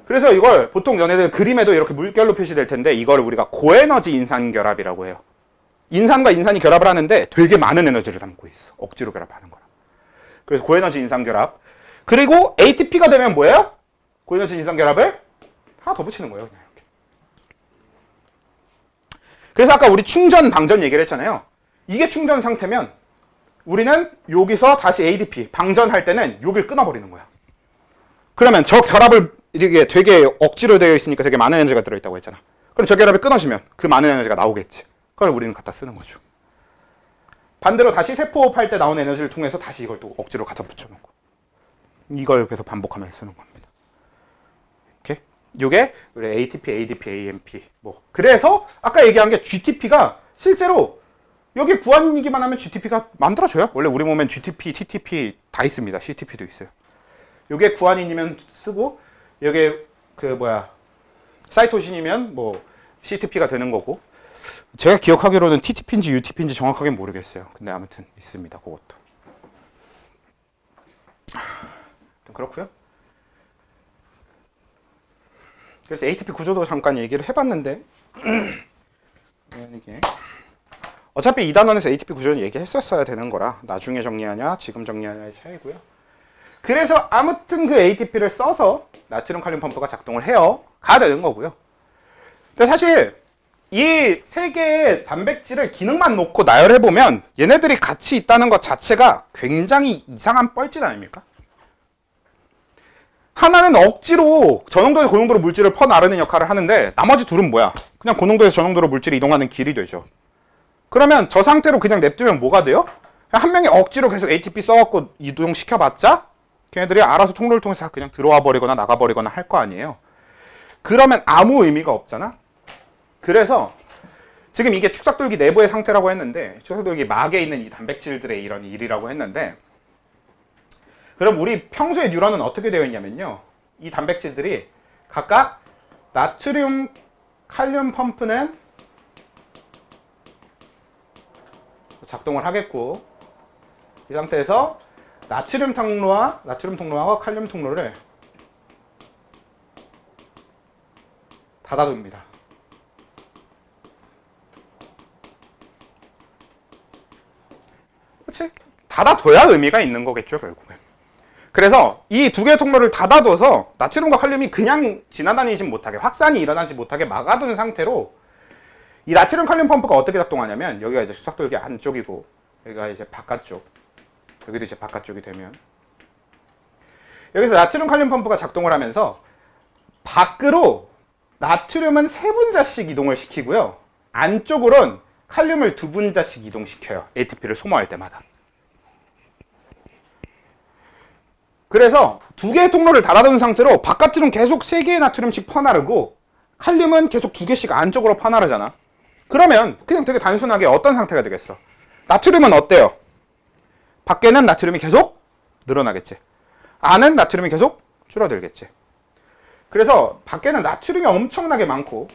그래서 이걸 보통 얘네들 그림에도 이렇게 물결로 표시될 텐데 이걸 우리가 고에너지 인산결합이라고 해요. 인산과 인산이 결합을 하는데 되게 많은 에너지를 담고 있어. 억지로 결합하는 거라. 그래서 고에너지 인산결합. 그리고 ATP가 되면 뭐예요? 고에너지 인산결합을 하나 더 붙이는 거예요. 그냥 이렇게. 그래서 아까 우리 충전, 방전 얘기를 했잖아요. 이게 충전 상태면 우리는 여기서 다시 ADP, 방전할 때는 여길 끊어버리는 거야. 그러면 저 결합을 이게 되게 억지로 되어 있으니까 되게 많은 에너지가 들어있다고 했잖아. 그럼 저 결합이 끊어지면 그 많은 에너지가 나오겠지. 그걸 우리는 갖다 쓰는 거죠. 반대로 다시 세포호흡할 때 나오는 에너지를 통해서 다시 이걸 또 억지로 갖다 붙여놓고 이걸 계속 반복하면서 쓰는 겁니다. 이렇게 요게 우리 ATP, ADP, AMP 뭐 그래서 아까 얘기한 게 GTP가 실제로 여기 구안이기만 하면 GTP가 만들어져요. 원래 우리 몸엔 GTP, TTP 다 있습니다. CTP도 있어요. 요게 구안인이면 쓰고 요게 사이토신이면 뭐 CTP가 되는 거고 제가 기억하기로는 TTP인지 UTP인지 정확하게 모르겠어요. 근데 아무튼 있습니다. 그것도. 그렇고요. 그래서 ATP 구조도 잠깐 얘기를 해봤는데 이게 어차피 2단원에서 ATP 구조는 얘기했었어야 되는 거라 나중에 정리하냐 지금 정리하냐의 차이고요. 그래서 아무튼 그 ATP를 써서 나트륨 칼륨 펌프가 작동을 해요. 가 되는 거고요. 근데 사실 이 세 개의 단백질을 기능만 놓고 나열해보면 얘네들이 같이 있다는 것 자체가 굉장히 이상한 뻘짓 아닙니까? 하나는 억지로 저농도에서 고농도로 물질을 퍼나르는 역할을 하는데 나머지 둘은 뭐야? 그냥 고농도에서 저농도로 물질이 이동하는 길이 되죠. 그러면 저 상태로 그냥 냅두면 뭐가 돼요? 한 명이 억지로 계속 ATP 써갖고 이동시켜봤자 걔네들이 알아서 통로를 통해서 그냥 들어와 버리거나 나가 버리거나 할 거 아니에요. 그러면 아무 의미가 없잖아. 그래서 지금 이게 축삭돌기 내부의 상태라고 했는데 축삭돌기 막에 있는 이 단백질들의 이런 일이라고 했는데 그럼 우리 평소에 뉴런은 어떻게 되어 있냐면요. 이 단백질들이 각각 나트륨 칼륨 펌프는 작동을 하겠고 이 상태에서 나트륨 통로와 칼륨 통로를 닫아둡니다. 그렇지? 닫아둬야 의미가 있는 거겠죠, 결국엔. 그래서 이 두 개의 통로를 닫아둬서 나트륨과 칼륨이 그냥 지나다니지 못하게, 확산이 일어나지 못하게 막아둔 상태로 이 나트륨 칼륨 펌프가 어떻게 작동하냐면 여기가 이제 축삭돌기 안쪽이고 여기가 이제 바깥쪽, 여기도 이제 바깥쪽이 되면 여기서 나트륨 칼륨 펌프가 작동을 하면서 밖으로 나트륨은 3분자씩 이동을 시키고요. 안쪽으론 칼륨을 2분자씩 이동시켜요. ATP를 소모할 때마다. 그래서 두 개의 통로를 닫아둔 상태로 바깥으로는 계속 3개의 나트륨씩 퍼나르고 칼륨은 계속 2개씩 안쪽으로 퍼나르잖아. 그러면 그냥 되게 단순하게 어떤 상태가 되겠어? 나트륨은 어때요? 밖에는 나트륨이 계속 늘어나겠지. 안은 나트륨이 계속 줄어들겠지. 그래서 밖에는 나트륨이 엄청나게 많고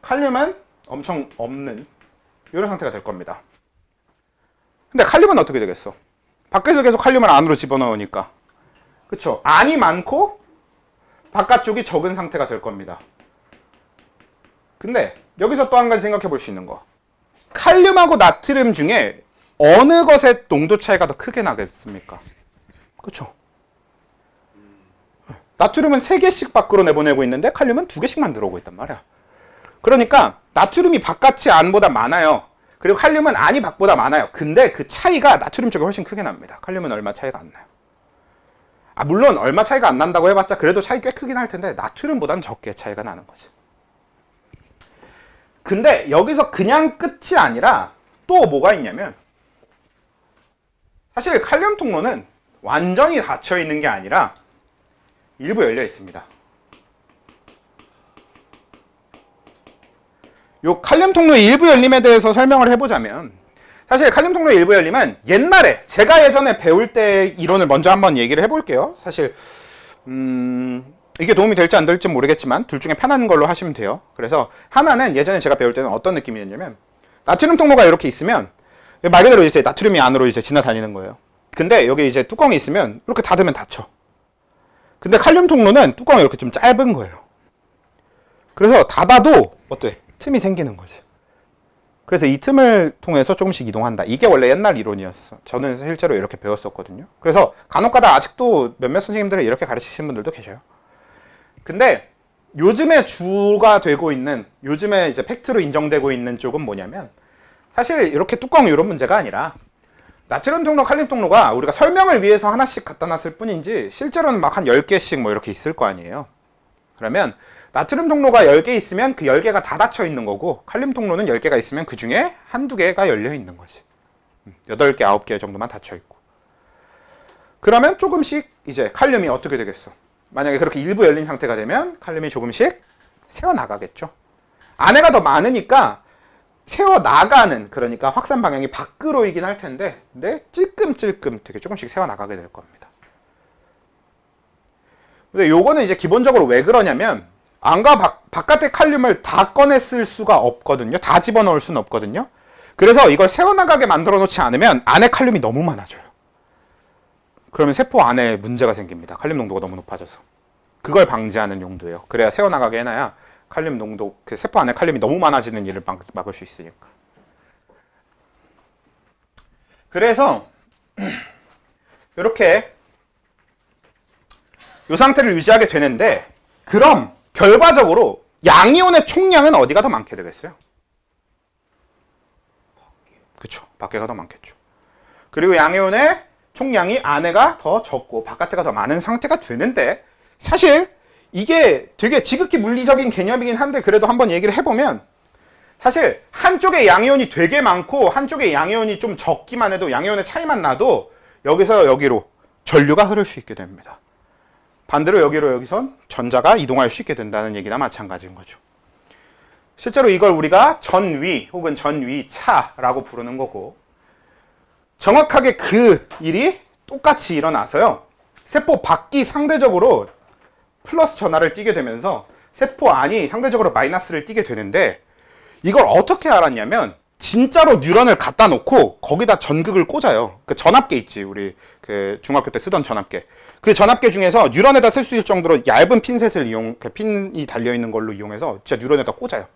칼륨은 엄청 없는 이런 상태가 될 겁니다. 근데 칼륨은 어떻게 되겠어? 밖에서 계속 칼륨을 안으로 집어넣으니까 그쵸? 안이 많고 바깥쪽이 적은 상태가 될 겁니다. 근데 여기서 또 한 가지 생각해 볼 수 있는 거, 칼륨하고 나트륨 중에 어느 것의 농도 차이가 더 크게 나겠습니까? 그쵸? 나트륨은 3개씩 밖으로 내보내고 있는데 칼륨은 2개씩만 들어오고 있단 말이야. 그러니까 나트륨이 바깥이 안보다 많아요. 그리고 칼륨은 안이 밖보다 많아요. 근데 그 차이가 나트륨 쪽이 훨씬 크게 납니다. 칼륨은 얼마 차이가 안 나요. 물론 얼마 차이가 안 난다고 해봤자 그래도 차이 꽤 크긴 할 텐데 나트륨보다는 적게 차이가 나는 거지. 근데 여기서 그냥 끝이 아니라 또 뭐가 있냐면 사실 칼륨 통로는 완전히 닫혀 있는 게 아니라 일부 열려 있습니다. 요 칼륨 통로의 일부 열림에 대해서 설명을 해보자면 사실 칼륨 통로의 일부 열림은 옛날에 제가 예전에 배울 때 이론을 먼저 한번 얘기를 해볼게요. 사실 이게 도움이 될지 안 될지 모르겠지만 둘 중에 편한 걸로 하시면 돼요. 그래서 하나는 예전에 제가 배울 때는 어떤 느낌이었냐면 나트륨 통로가 이렇게 있으면 말 그대로 이제 나트륨이 안으로 이제 지나다니는 거예요. 근데 여기 이제 뚜껑이 있으면 이렇게 닫으면 닫혀. 근데 칼륨 통로는 뚜껑이 이렇게 좀 짧은 거예요. 그래서 닫아도 어때? 틈이 생기는 거지. 그래서 이 틈을 통해서 조금씩 이동한다. 이게 원래 옛날 이론이었어. 저는 실제로 이렇게 배웠었거든요. 그래서 간혹가다 아직도 몇몇 선생님들은 이렇게 가르치시는 분들도 계셔요. 근데 요즘에 주가 되고 있는, 요즘에 이제 팩트로 인정되고 있는 쪽은 뭐냐면 사실 이렇게 뚜껑 이런 문제가 아니라 나트륨 통로, 칼륨 통로가 우리가 설명을 위해서 하나씩 갖다 놨을 뿐인지 실제로는 막 한 10개씩 뭐 이렇게 있을 거 아니에요. 그러면 나트륨 통로가 10개 있으면 그 10개가 다 닫혀 있는 거고 칼륨 통로는 10개가 있으면 그 중에 한두 개가 열려 있는 거지. 8개, 9개 정도만 닫혀 있고. 그러면 조금씩 이제 칼륨이 어떻게 되겠어? 만약에 그렇게 일부 열린 상태가 되면 칼륨이 조금씩 새어나가겠죠. 안에가 더 많으니까 새어나가는, 그러니까 확산 방향이 밖으로이긴 할 텐데 근데 찔끔찔끔 되게 조금씩 새어나가게 될 겁니다. 근데 요거는 이제 기본적으로 왜 그러냐면 안과 바깥의 칼륨을 다 꺼내 쓸 수가 없거든요. 다 집어넣을 수는 없거든요. 그래서 이걸 새어나가게 만들어 놓지 않으면 안에 칼륨이 너무 많아져요. 그러면 세포 안에 문제가 생깁니다. 칼륨 농도가 너무 높아져서. 그걸 방지하는 용도예요. 그래야 새어나가게 해놔야 칼륨 농도, 그 세포 안에 칼륨이 너무 많아지는 일을 막을 수 있으니까. 그래서 이렇게 이 상태를 유지하게 되는데, 그럼 결과적으로 양이온의 총량은 어디가 더 많게 되겠어요? 그쵸, 밖에가 더 많겠죠. 그리고 양이온의 총량이 안에가 더 적고 바깥에가 더 많은 상태가 되는데, 사실 이게 되게 지극히 물리적인 개념이긴 한데 그래도 한번 얘기를 해보면 사실 한쪽에 양이온이 되게 많고 한쪽에 양이온이 좀 적기만 해도, 양이온의 차이만 나도 여기서 여기로 전류가 흐를 수 있게 됩니다. 반대로 여기로 여기선 전자가 이동할 수 있게 된다는 얘기나 마찬가지인 거죠. 실제로 이걸 우리가 전위 혹은 전위차라고 부르는 거고, 정확하게 그 일이 똑같이 일어나서요, 세포 밖이 상대적으로 플러스 전하를 띠게 되면서 세포 안이 상대적으로 마이너스를 띠게 되는데, 이걸 어떻게 알았냐면 진짜로 뉴런을 갖다 놓고 거기다 전극을 꽂아요. 그 전압계 있지, 우리 그 중학교 때 쓰던 전압계. 그 전압계 중에서 뉴런에다 쓸 수 있을 정도로 얇은 핀셋을 그 핀이 달려 있는 걸로 이용해서 진짜 뉴런에다 꽂아요.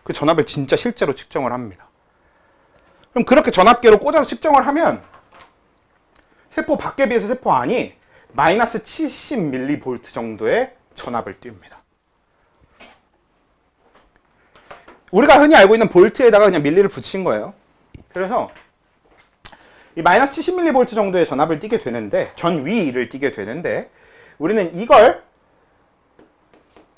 그 전압을 진짜 실제로 측정을 합니다. 그럼 그렇게 전압계로 꽂아서 측정을 하면 세포 밖에 비해서 세포 안이 마이너스 70mV 정도의 전압을 띄웁니다. 우리가 흔히 알고 있는 볼트에다가 그냥 밀리를 붙인 거예요. 그래서 이 마이너스 70mV 정도의 전압을 띠게 되는데, 전위를 띠게 되는데, 우리는 이걸,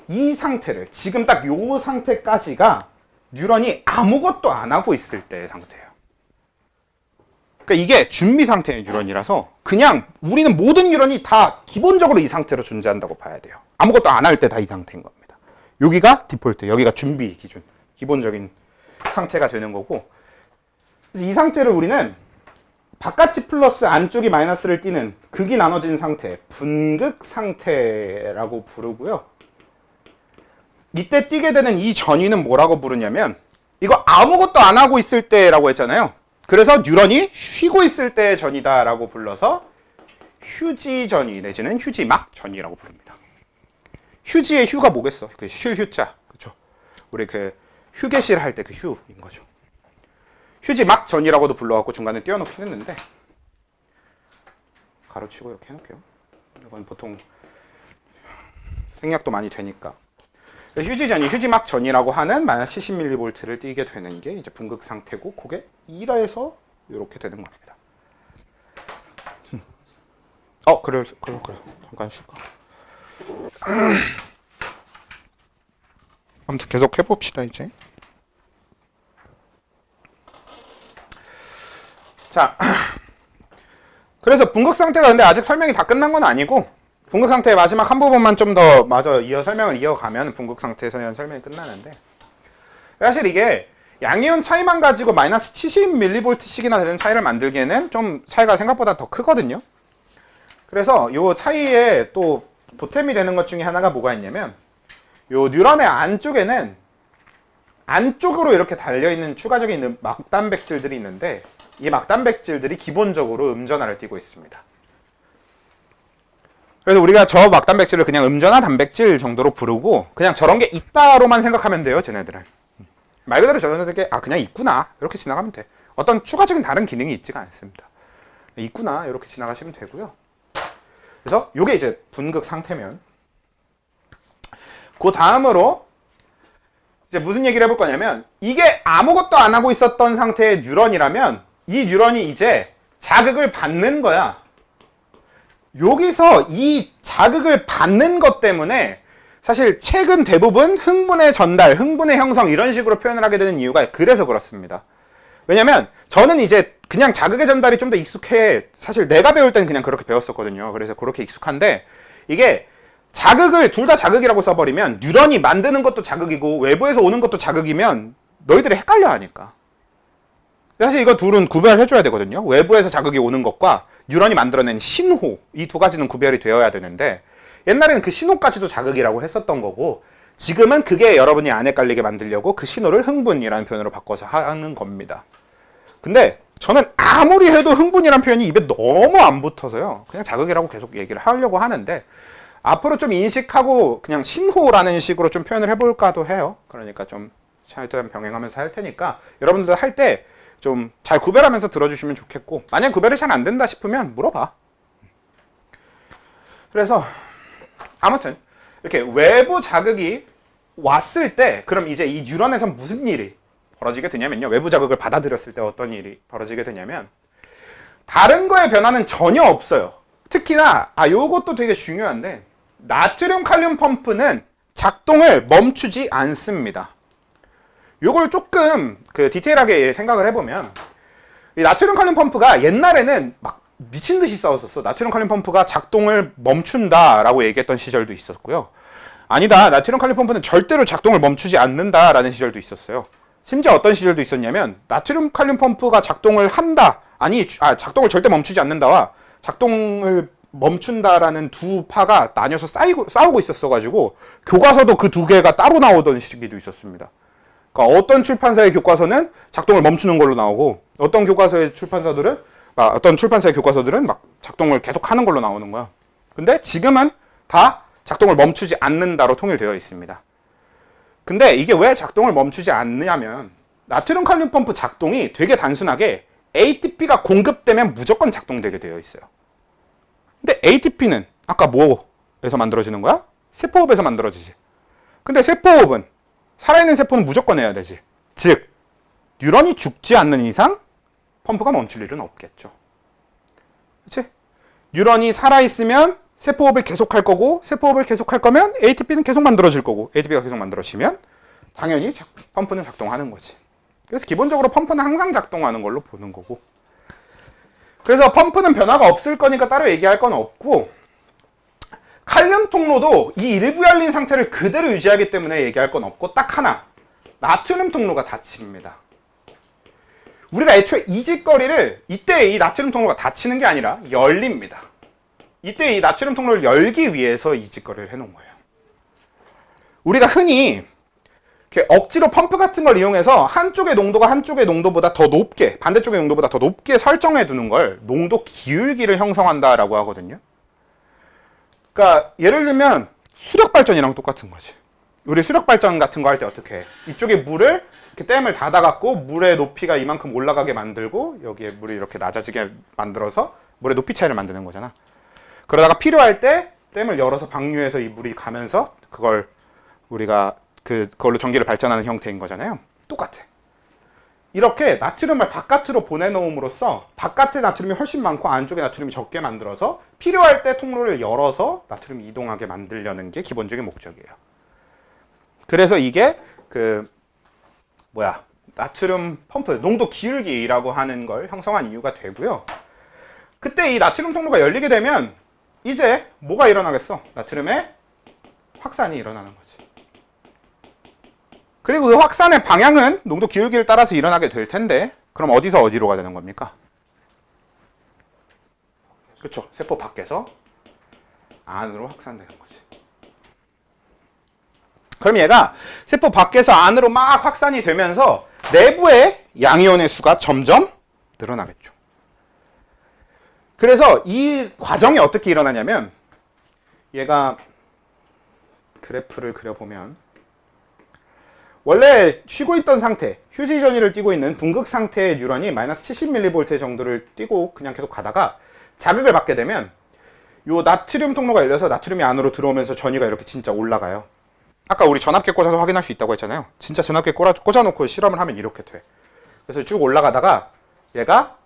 이 상태를, 지금 딱 요 상태까지가 뉴런이 아무것도 안 하고 있을 때의 상태예요. 그러니까 이게 준비 상태의 뉴런이라서 그냥 우리는 모든 뉴런이 다 기본적으로 이 상태로 존재한다고 봐야 돼요. 아무것도 안 할 때 다 이 상태인 겁니다. 여기가 디폴트, 여기가 준비 기준, 기본적인 상태가 되는 거고, 그래서 이 상태를 우리는 바깥이 플러스 안쪽이 마이너스를 띠는 극이 나눠진 상태, 분극 상태라고 부르고요. 이때 띠게 되는 이 전위는 뭐라고 부르냐면, 이거 아무것도 안 하고 있을 때라고 했잖아요. 그래서 뉴런이 쉬고 있을 때의 전이다라고 불러서 휴지 전이 내지는 휴지막 전이라고 부릅니다. 휴지의 휴가 뭐겠어? 그 쉴 휴자, 그렇죠? 우리 그 휴게실 할 때 그 휴인 거죠. 휴지막 전이라고도 불러갖고 중간에 띄워놓긴 했는데, 가로치고 이렇게 해놓을게요. 이건 보통 생략도 많이 되니까. 휴지전이 휴지막 전이라고 하는 마이너스 70mV를 띄게 되는 게 이제 분극 상태고, 그게 1에서 이렇게 되는 겁니다. 그래. 잠깐 쉴까. 아무튼 계속 해봅시다, 이제. 자. 그래서 분극 상태가 근데 아직 설명이 다 끝난 건 아니고, 분극 상태의 마지막 한 부분만 좀 더 마저 설명을 이어가면 분극 상태에서 대한 설명이 끝나는데, 사실 이게 양이온 차이만 가지고 마이너스 70mV씩이나 되는 차이를 만들기에는 좀 차이가 생각보다 더 크거든요. 그래서 요 차이에 또 보탬이 되는 것 중에 하나가 뭐가 있냐면, 요 뉴런의 안쪽에는 안쪽으로 이렇게 달려있는 추가적인 막단백질들이 있는데, 이 막단백질들이 기본적으로 음전하를 띠고 있습니다. 그래서 우리가 저 막단백질을 그냥 음전화 단백질 정도로 부르고 그냥 저런 게 있다로만 생각하면 돼요, 쟤네들은. 말 그대로 저런 게 그냥 있구나 이렇게 지나가면 돼. 어떤 추가적인 다른 기능이 있지가 않습니다. 있구나 이렇게 지나가시면 되고요. 그래서 요게 이제 분극 상태면, 그 다음으로 이제 무슨 얘기를 해볼 거냐면, 이게 아무것도 안 하고 있었던 상태의 뉴런이라면 이 뉴런이 이제 자극을 받는 거야. 여기서 이 자극을 받는 것 때문에 사실 책은 대부분 흥분의 전달, 흥분의 형성 이런 식으로 표현을 하게 되는 이유가 그래서 그렇습니다. 왜냐면 저는 이제 그냥 자극의 전달이 좀 더 익숙해. 사실 내가 배울 때는 그냥 그렇게 배웠었거든요. 그래서 그렇게 익숙한데, 이게 자극을 둘 다 자극이라고 써버리면 뉴런이 만드는 것도 자극이고 외부에서 오는 것도 자극이면 너희들이 헷갈려 하니까. 사실 이거 둘은 구별해줘야 되거든요. 외부에서 자극이 오는 것과 뉴런이 만들어낸 신호, 이 두 가지는 구별이 되어야 되는데, 옛날에는 그 신호까지도 자극이라고 했었던 거고, 지금은 그게 여러분이 안 헷갈리게 만들려고 그 신호를 흥분이라는 표현으로 바꿔서 하는 겁니다. 근데 저는 아무리 해도 흥분이라는 표현이 입에 너무 안 붙어서요, 그냥 자극이라고 계속 얘기를 하려고 하는데, 앞으로 좀 인식하고 그냥 신호라는 식으로 좀 표현을 해볼까도 해요. 그러니까 좀 차이도 병행하면서 할 테니까 여러분들 할 때 좀 잘 구별하면서 들어주시면 좋겠고, 만약 구별이 잘 안 된다 싶으면 물어봐. 그래서 아무튼 이렇게 외부 자극이 왔을 때, 그럼 이제 이 뉴런에서 무슨 일이 벌어지게 되냐면요, 외부 자극을 받아들였을 때 어떤 일이 벌어지게 되냐면, 다른 거에 변화는 전혀 없어요. 특히나 요것도 되게 중요한데, 나트륨 칼륨 펌프는 작동을 멈추지 않습니다. 요걸 조금 디테일하게 생각을 해보면, 이 나트륨 칼륨 펌프가 옛날에는 막 미친 듯이 싸웠었어. 나트륨 칼륨 펌프가 작동을 멈춘다라고 얘기했던 시절도 있었고요. 아니다, 나트륨 칼륨 펌프는 절대로 작동을 멈추지 않는다라는 시절도 있었어요. 심지어 어떤 시절도 있었냐면, 나트륨 칼륨 펌프가 작동을 한다, 작동을 절대 멈추지 않는다와 작동을 멈춘다라는 두 파가 나뉘어서 싸우고 있었어가지고 교과서도 그 두 개가 따로 나오던 시기도 있었습니다. 그러니까 어떤 출판사의 교과서는 작동을 멈추는 걸로 나오고, 어떤 출판사의 교과서들은 막 작동을 계속 하는 걸로 나오는 거야. 근데 지금은 다 작동을 멈추지 않는다로 통일되어 있습니다. 근데 이게 왜 작동을 멈추지 않느냐면, 나트륨 칼륨 펌프 작동이 되게 단순하게 ATP가 공급되면 무조건 작동되게 되어 있어요. 근데 ATP는 아까 뭐에서 만들어지는 거야? 세포호흡에서 만들어지지. 근데 세포호흡은, 살아있는 세포는 무조건 해야 되지. 즉, 뉴런이 죽지 않는 이상 펌프가 멈출 일은 없겠죠. 그치? 뉴런이 살아있으면 세포호흡을 계속할 거고, 세포호흡을 계속할 거면 ATP는 계속 만들어질 거고, ATP가 계속 만들어지면 당연히 펌프는 작동하는 거지. 그래서 기본적으로 펌프는 항상 작동하는 걸로 보는 거고, 그래서 펌프는 변화가 없을 거니까 따로 얘기할 건 없고, 칼륨 통로도 이 일부 열린 상태를 그대로 유지하기 때문에 얘기할 건 없고, 딱 하나, 나트륨 통로가 닫힙니다. 우리가 애초에 이 짓거리를, 이때 이 나트륨 통로가 닫히는 게 아니라 열립니다. 이때 이 나트륨 통로를 열기 위해서 이 짓거리를 해놓은 거예요. 우리가 흔히 억지로 펌프 같은 걸 이용해서 한쪽의 농도가 한쪽의 농도보다 더 높게, 반대쪽의 농도보다 더 높게 설정해 두는 걸 농도 기울기를 형성한다라고 하거든요. 그러니까 예를 들면 수력 발전이랑 똑같은 거지. 우리 수력 발전 같은 거 할 때 어떻게 해? 이쪽에 물을 이렇게 댐을 닫아갖고 물의 높이가 이만큼 올라가게 만들고, 여기에 물이 이렇게 낮아지게 만들어서 물의 높이 차이를 만드는 거잖아. 그러다가 필요할 때 댐을 열어서 방류해서 이 물이 가면서 그걸 우리가 그걸로 전기를 발전하는 형태인 거잖아요. 똑같아. 이렇게 나트륨을 바깥으로 보내놓음으로써 바깥에 나트륨이 훨씬 많고 안쪽에 나트륨이 적게 만들어서 필요할 때 통로를 열어서 나트륨이 이동하게 만들려는 게 기본적인 목적이에요. 그래서 이게 나트륨 펌프, 농도 기울기라고 하는 걸 형성한 이유가 되고요. 그때 이 나트륨 통로가 열리게 되면 이제 뭐가 일어나겠어? 나트륨의 확산이 일어나는 거지. 그리고 그 확산의 방향은 농도 기울기를 따라서 일어나게 될 텐데, 그럼 어디서 어디로 가야 되는 겁니까? 그렇죠. 세포 밖에서 안으로 확산되는 거지. 그럼 얘가 세포 밖에서 안으로 막 확산이 되면서 내부의 양이온의 수가 점점 늘어나겠죠. 그래서 이 과정이 어떻게 일어나냐면, 얘가 그래프를 그려보면 원래 쉬고 있던 상태, 휴지 전위를 띄고 있는 붕극 상태의 뉴런이 마이너스 70mV 정도를 띄고 그냥 계속 가다가 자극을 받게 되면 요 나트륨 통로가 열려서 나트륨이 안으로 들어오면서 전위가 이렇게 진짜 올라가요. 아까 우리 전압계 꽂아서 확인할 수 있다고 했잖아요. 진짜 전압계 꽂아놓고 실험을 하면 이렇게 돼. 그래서 쭉 올라가다가 얘가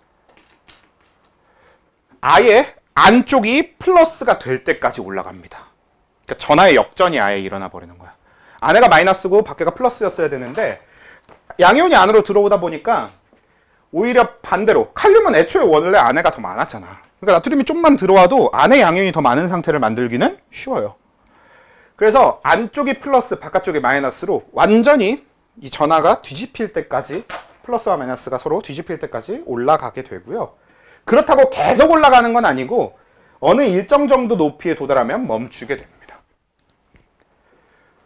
아예 안쪽이 플러스가 될 때까지 올라갑니다. 그러니까 전하의 역전이 아예 일어나 버리는 거야. 안에가 마이너스고 밖에가 플러스였어야 되는데 양이온이 안으로 들어오다 보니까 오히려 반대로, 칼륨은 애초에 원래 안에가 더 많았잖아. 그러니까 나트륨이 좀만 들어와도 안에 양이온이 더 많은 상태를 만들기는 쉬워요. 그래서 안쪽이 플러스, 바깥쪽이 마이너스로 완전히 이 전하가 뒤집힐 때까지, 플러스와 마이너스가 서로 뒤집힐 때까지 올라가게 되고요. 그렇다고 계속 올라가는 건 아니고 어느 일정 정도 높이에 도달하면 멈추게 됩니다.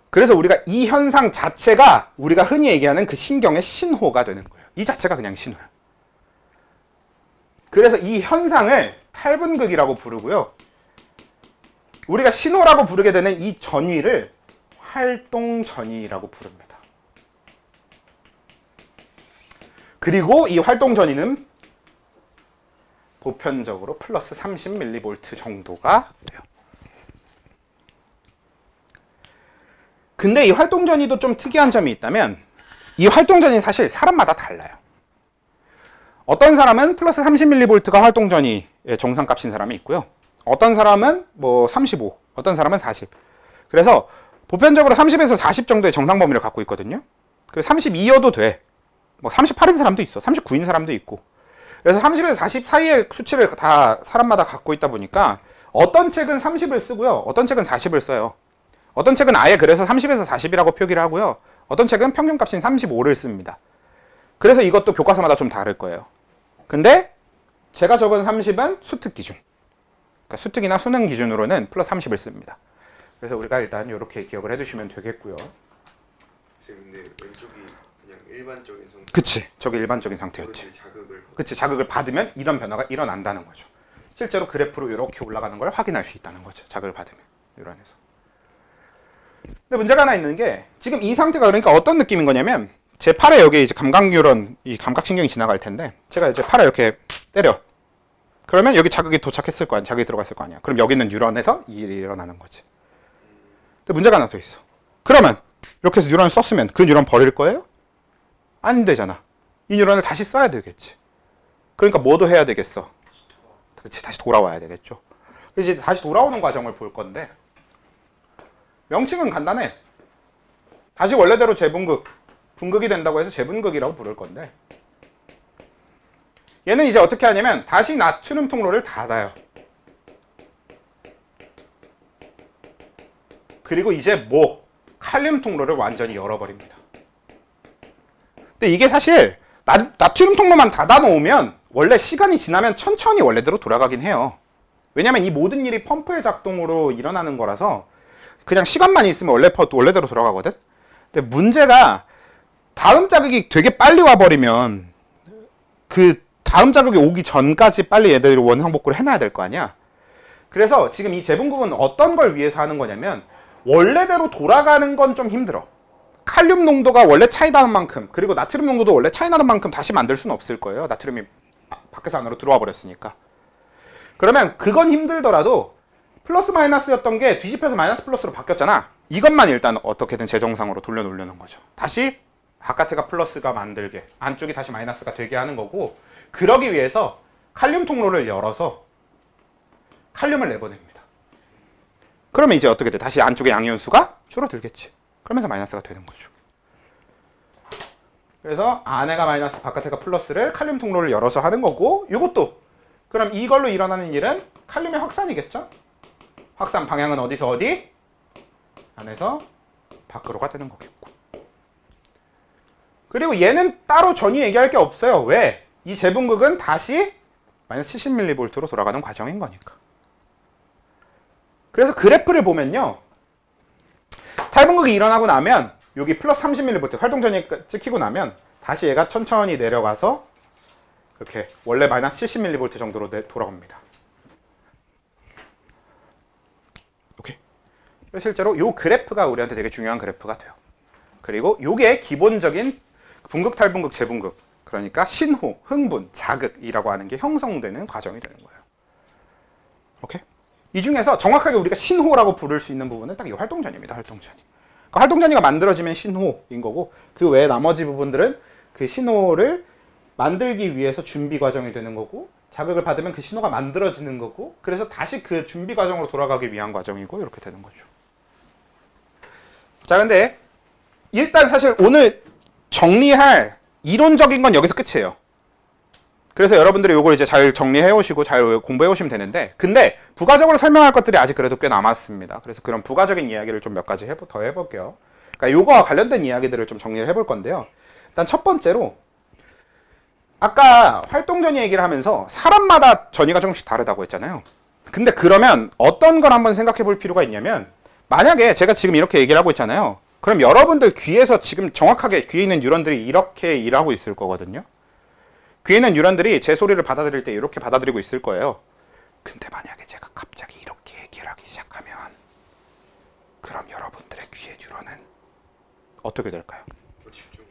그래서 우리가 이 현상 자체가 우리가 흔히 얘기하는 그 신경의 신호가 되는 거예요. 이 자체가 그냥 신호야. 그래서 이 현상을 탈분극이라고 부르고요. 우리가 신호라고 부르게 되는 이 전위를 활동전위라고 부릅니다. 그리고 이 활동전위는 보편적으로 플러스 30mV 정도가 돼요. 근데 이 활동전위도 좀 특이한 점이 있다면, 이 활동전위는 사실 사람마다 달라요. 어떤 사람은 플러스 30mV가 활동전위의 정상값인 사람이 있고요. 어떤 사람은 뭐 35, 어떤 사람은 40. 그래서 보편적으로 30에서 40 정도의 정상 범위를 갖고 있거든요. 그래서 32여도 돼. 뭐 38인 사람도 있어. 39인 사람도 있고. 그래서 30에서 40 사이의 수치를 다 사람마다 갖고 있다 보니까 어떤 책은 30을 쓰고요. 어떤 책은 40을 써요. 어떤 책은 아예 그래서 30에서 40이라고 표기를 하고요. 어떤 책은 평균값인 35를 씁니다. 그래서 이것도 교과서마다 좀 다를 거예요. 근데 제가 적은 30은 수특 기준. 그러니까 수특이나 수능 기준으로는 플러스 30을 씁니다. 그래서 우리가 일단 이렇게 기억을 해두시면 되겠고요. 근데 왼쪽이 그냥 일반적인 상태. 그치. 저게 일반적인 상태였지. 그치. 자극을 받으면 이런 변화가 일어난다는 거죠. 실제로 그래프로 이렇게 올라가는 걸 확인할 수 있다는 거죠. 자극을 받으면. 뉴런에서. 근데 문제가 하나 있는 게, 지금 이 상태가 그러니까 어떤 느낌인 거냐면, 제 팔에 여기 이제 감각 뉴런, 이 감각신경이 지나갈 텐데, 제가 이제 팔에 이렇게 때려. 그러면 여기 자극이 도착했을 거 아니야. 자극이 들어갔을 거 아니야. 그럼 여기 있는 뉴런에서 이 일이 일어나는 거지. 근데 문제가 하나 더 있어. 그러면 이렇게 해서 뉴런을 썼으면 그 뉴런 버릴 거예요? 안 되잖아. 이 뉴런을 다시 써야 되겠지. 그러니까 뭐도 해야 되겠어? 그치, 다시 돌아와야 되겠죠. 이제 다시 돌아오는 과정을 볼 건데, 명칭은 간단해. 다시 원래대로 재분극, 분극이 된다고 해서 재분극이라고 부를 건데, 얘는 이제 어떻게 하냐면 다시 나트륨 통로를 닫아요. 그리고 이제 칼륨 통로를 완전히 열어버립니다. 근데 이게 사실 나트륨 통로만 닫아놓으면 원래 시간이 지나면 천천히 원래대로 돌아가긴 해요. 왜냐면 이 모든 일이 펌프의 작동으로 일어나는 거라서 그냥 시간만 있으면 원래대로 돌아가거든. 근데 문제가 다음 자극이 되게 빨리 와버리면 그 다음 자극이 오기 전까지 빨리 얘들이 원상복구를 해놔야 될 거 아니야. 그래서 지금 이 재분극은 어떤 걸 위해서 하는 거냐면, 원래대로 돌아가는 건 좀 힘들어. 칼륨 농도가 원래 차이 나는 만큼, 그리고 나트륨 농도도 원래 차이 나는 만큼 다시 만들 수는 없을 거예요. 나트륨이 밖에서 안으로 들어와 버렸으니까. 그러면 그건 힘들더라도 플러스 마이너스였던 게 뒤집혀서 마이너스 플러스로 바뀌었잖아. 이것만 일단 어떻게든 재정상으로 돌려놓으려는 거죠. 다시 바깥에가 플러스가 만들게, 안쪽이 다시 마이너스가 되게 하는 거고, 그러기 위해서 칼륨 통로를 열어서 칼륨을 내보냅니다. 그러면 이제 어떻게 돼? 다시 안쪽의 양이온수가 줄어들겠지. 그러면서 마이너스가 되는 거죠. 그래서 안에가 마이너스, 바깥에가 플러스를 칼륨 통로를 열어서 하는 거고, 이것도 그럼 이걸로 일어나는 일은 칼륨의 확산이겠죠? 확산 방향은 어디서 어디? 안에서 밖으로가 되는 거겠고. 그리고 얘는 따로 전혀 얘기할 게 없어요. 왜? 이 재분극은 다시 마이너스 70mV로 돌아가는 과정인 거니까. 그래서 그래프를 보면요. 탈분극이 일어나고 나면 여기 플러스 30mV 활동전이 찍히고 나면 다시 얘가 천천히 내려가서 이렇게 원래 마이너스 70mV 정도로 돌아갑니다. 오케이. 실제로 이 그래프가 우리한테 되게 중요한 그래프가 돼요. 그리고 이게 기본적인 분극, 탈분극, 재분극, 그러니까 신호, 흥분, 자극이라고 하는 게 형성되는 과정이 되는 거예요. 오케이? 이 중에서 정확하게 우리가 신호라고 부를 수 있는 부분은 딱 이 활동전입니다. 활동전이. 그러니까 활동전이가 만들어지면 신호인 거고, 그 외에 나머지 부분들은 그 신호를 만들기 위해서 준비 과정이 되는 거고, 자극을 받으면 그 신호가 만들어지는 거고, 그래서 다시 그 준비 과정으로 돌아가기 위한 과정이고, 이렇게 되는 거죠. 자, 근데 일단 사실 오늘 정리할 이론적인 건 여기서 끝이에요. 그래서 여러분들이 이걸 이제 잘 정리해 오시고 잘 공부해 오시면 되는데, 근데 부가적으로 설명할 것들이 아직 그래도 꽤 남았습니다. 그래서 그런 부가적인 이야기를 좀 몇 가지 더 해볼게요. 그러니까 요거와 관련된 이야기들을 좀 정리를 해볼 건데요. 일단 첫 번째로, 아까 활동전이 얘기를 하면서 사람마다 전이가 조금씩 다르다고 했잖아요. 근데 그러면 어떤 걸 한번 생각해 볼 필요가 있냐면, 만약에 제가 지금 이렇게 얘기를 하고 있잖아요. 그럼 여러분들 귀에서 지금 정확하게 귀에 있는 뉴런들이 이렇게 일하고 있을 거거든요. 귀에 있는 뉴런들이 제 소리를 받아들일 때 이렇게 받아들이고 있을 거예요. 근데 만약에 제가 갑자기 이렇게 얘기를 하기 시작하면, 그럼 여러분들의 귀의 뉴런은 어떻게 될까요? 집중.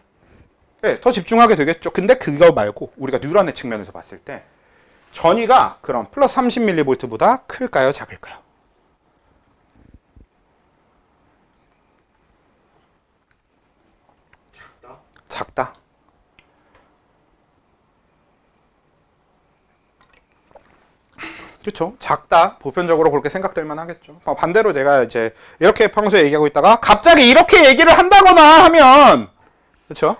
네, 더 집중하게 되겠죠. 근데 그거 말고 우리가 뉴런의 측면에서 봤을 때 전위가 그럼 플러스 30mV보다 클까요? 작을까요? 작다. 그렇죠. 작다. 보편적으로 그렇게 생각될 만하겠죠. 반대로 내가 이제 이렇게 평소에 얘기하고 있다가 갑자기 이렇게 얘기를 한다거나 하면, 그렇죠?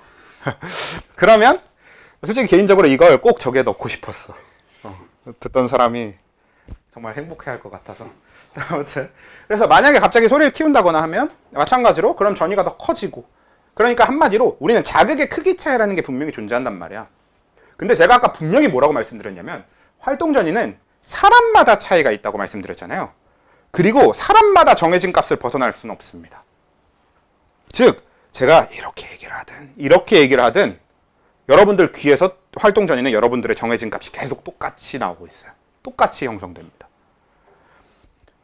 그러면 솔직히 개인적으로 이걸 꼭 저기에 넣고 싶었어. 듣던 사람이 정말 행복해할 것 같아서. 아무튼 그래서 만약에 갑자기 소리를 키운다거나 하면 마찬가지로 그럼 전이가 더 커지고, 그러니까 한마디로 우리는 자극의 크기 차이라는 게 분명히 존재한단 말이야. 근데 제가 아까 분명히 뭐라고 말씀드렸냐면, 활동전이는 사람마다 차이가 있다고 말씀드렸잖아요. 그리고 사람마다 정해진 값을 벗어날 수는 없습니다. 즉 제가 이렇게 얘기를 하든 여러분들 귀에서 활동전이는 여러분들의 정해진 값이 계속 똑같이 나오고 있어요. 똑같이 형성됩니다.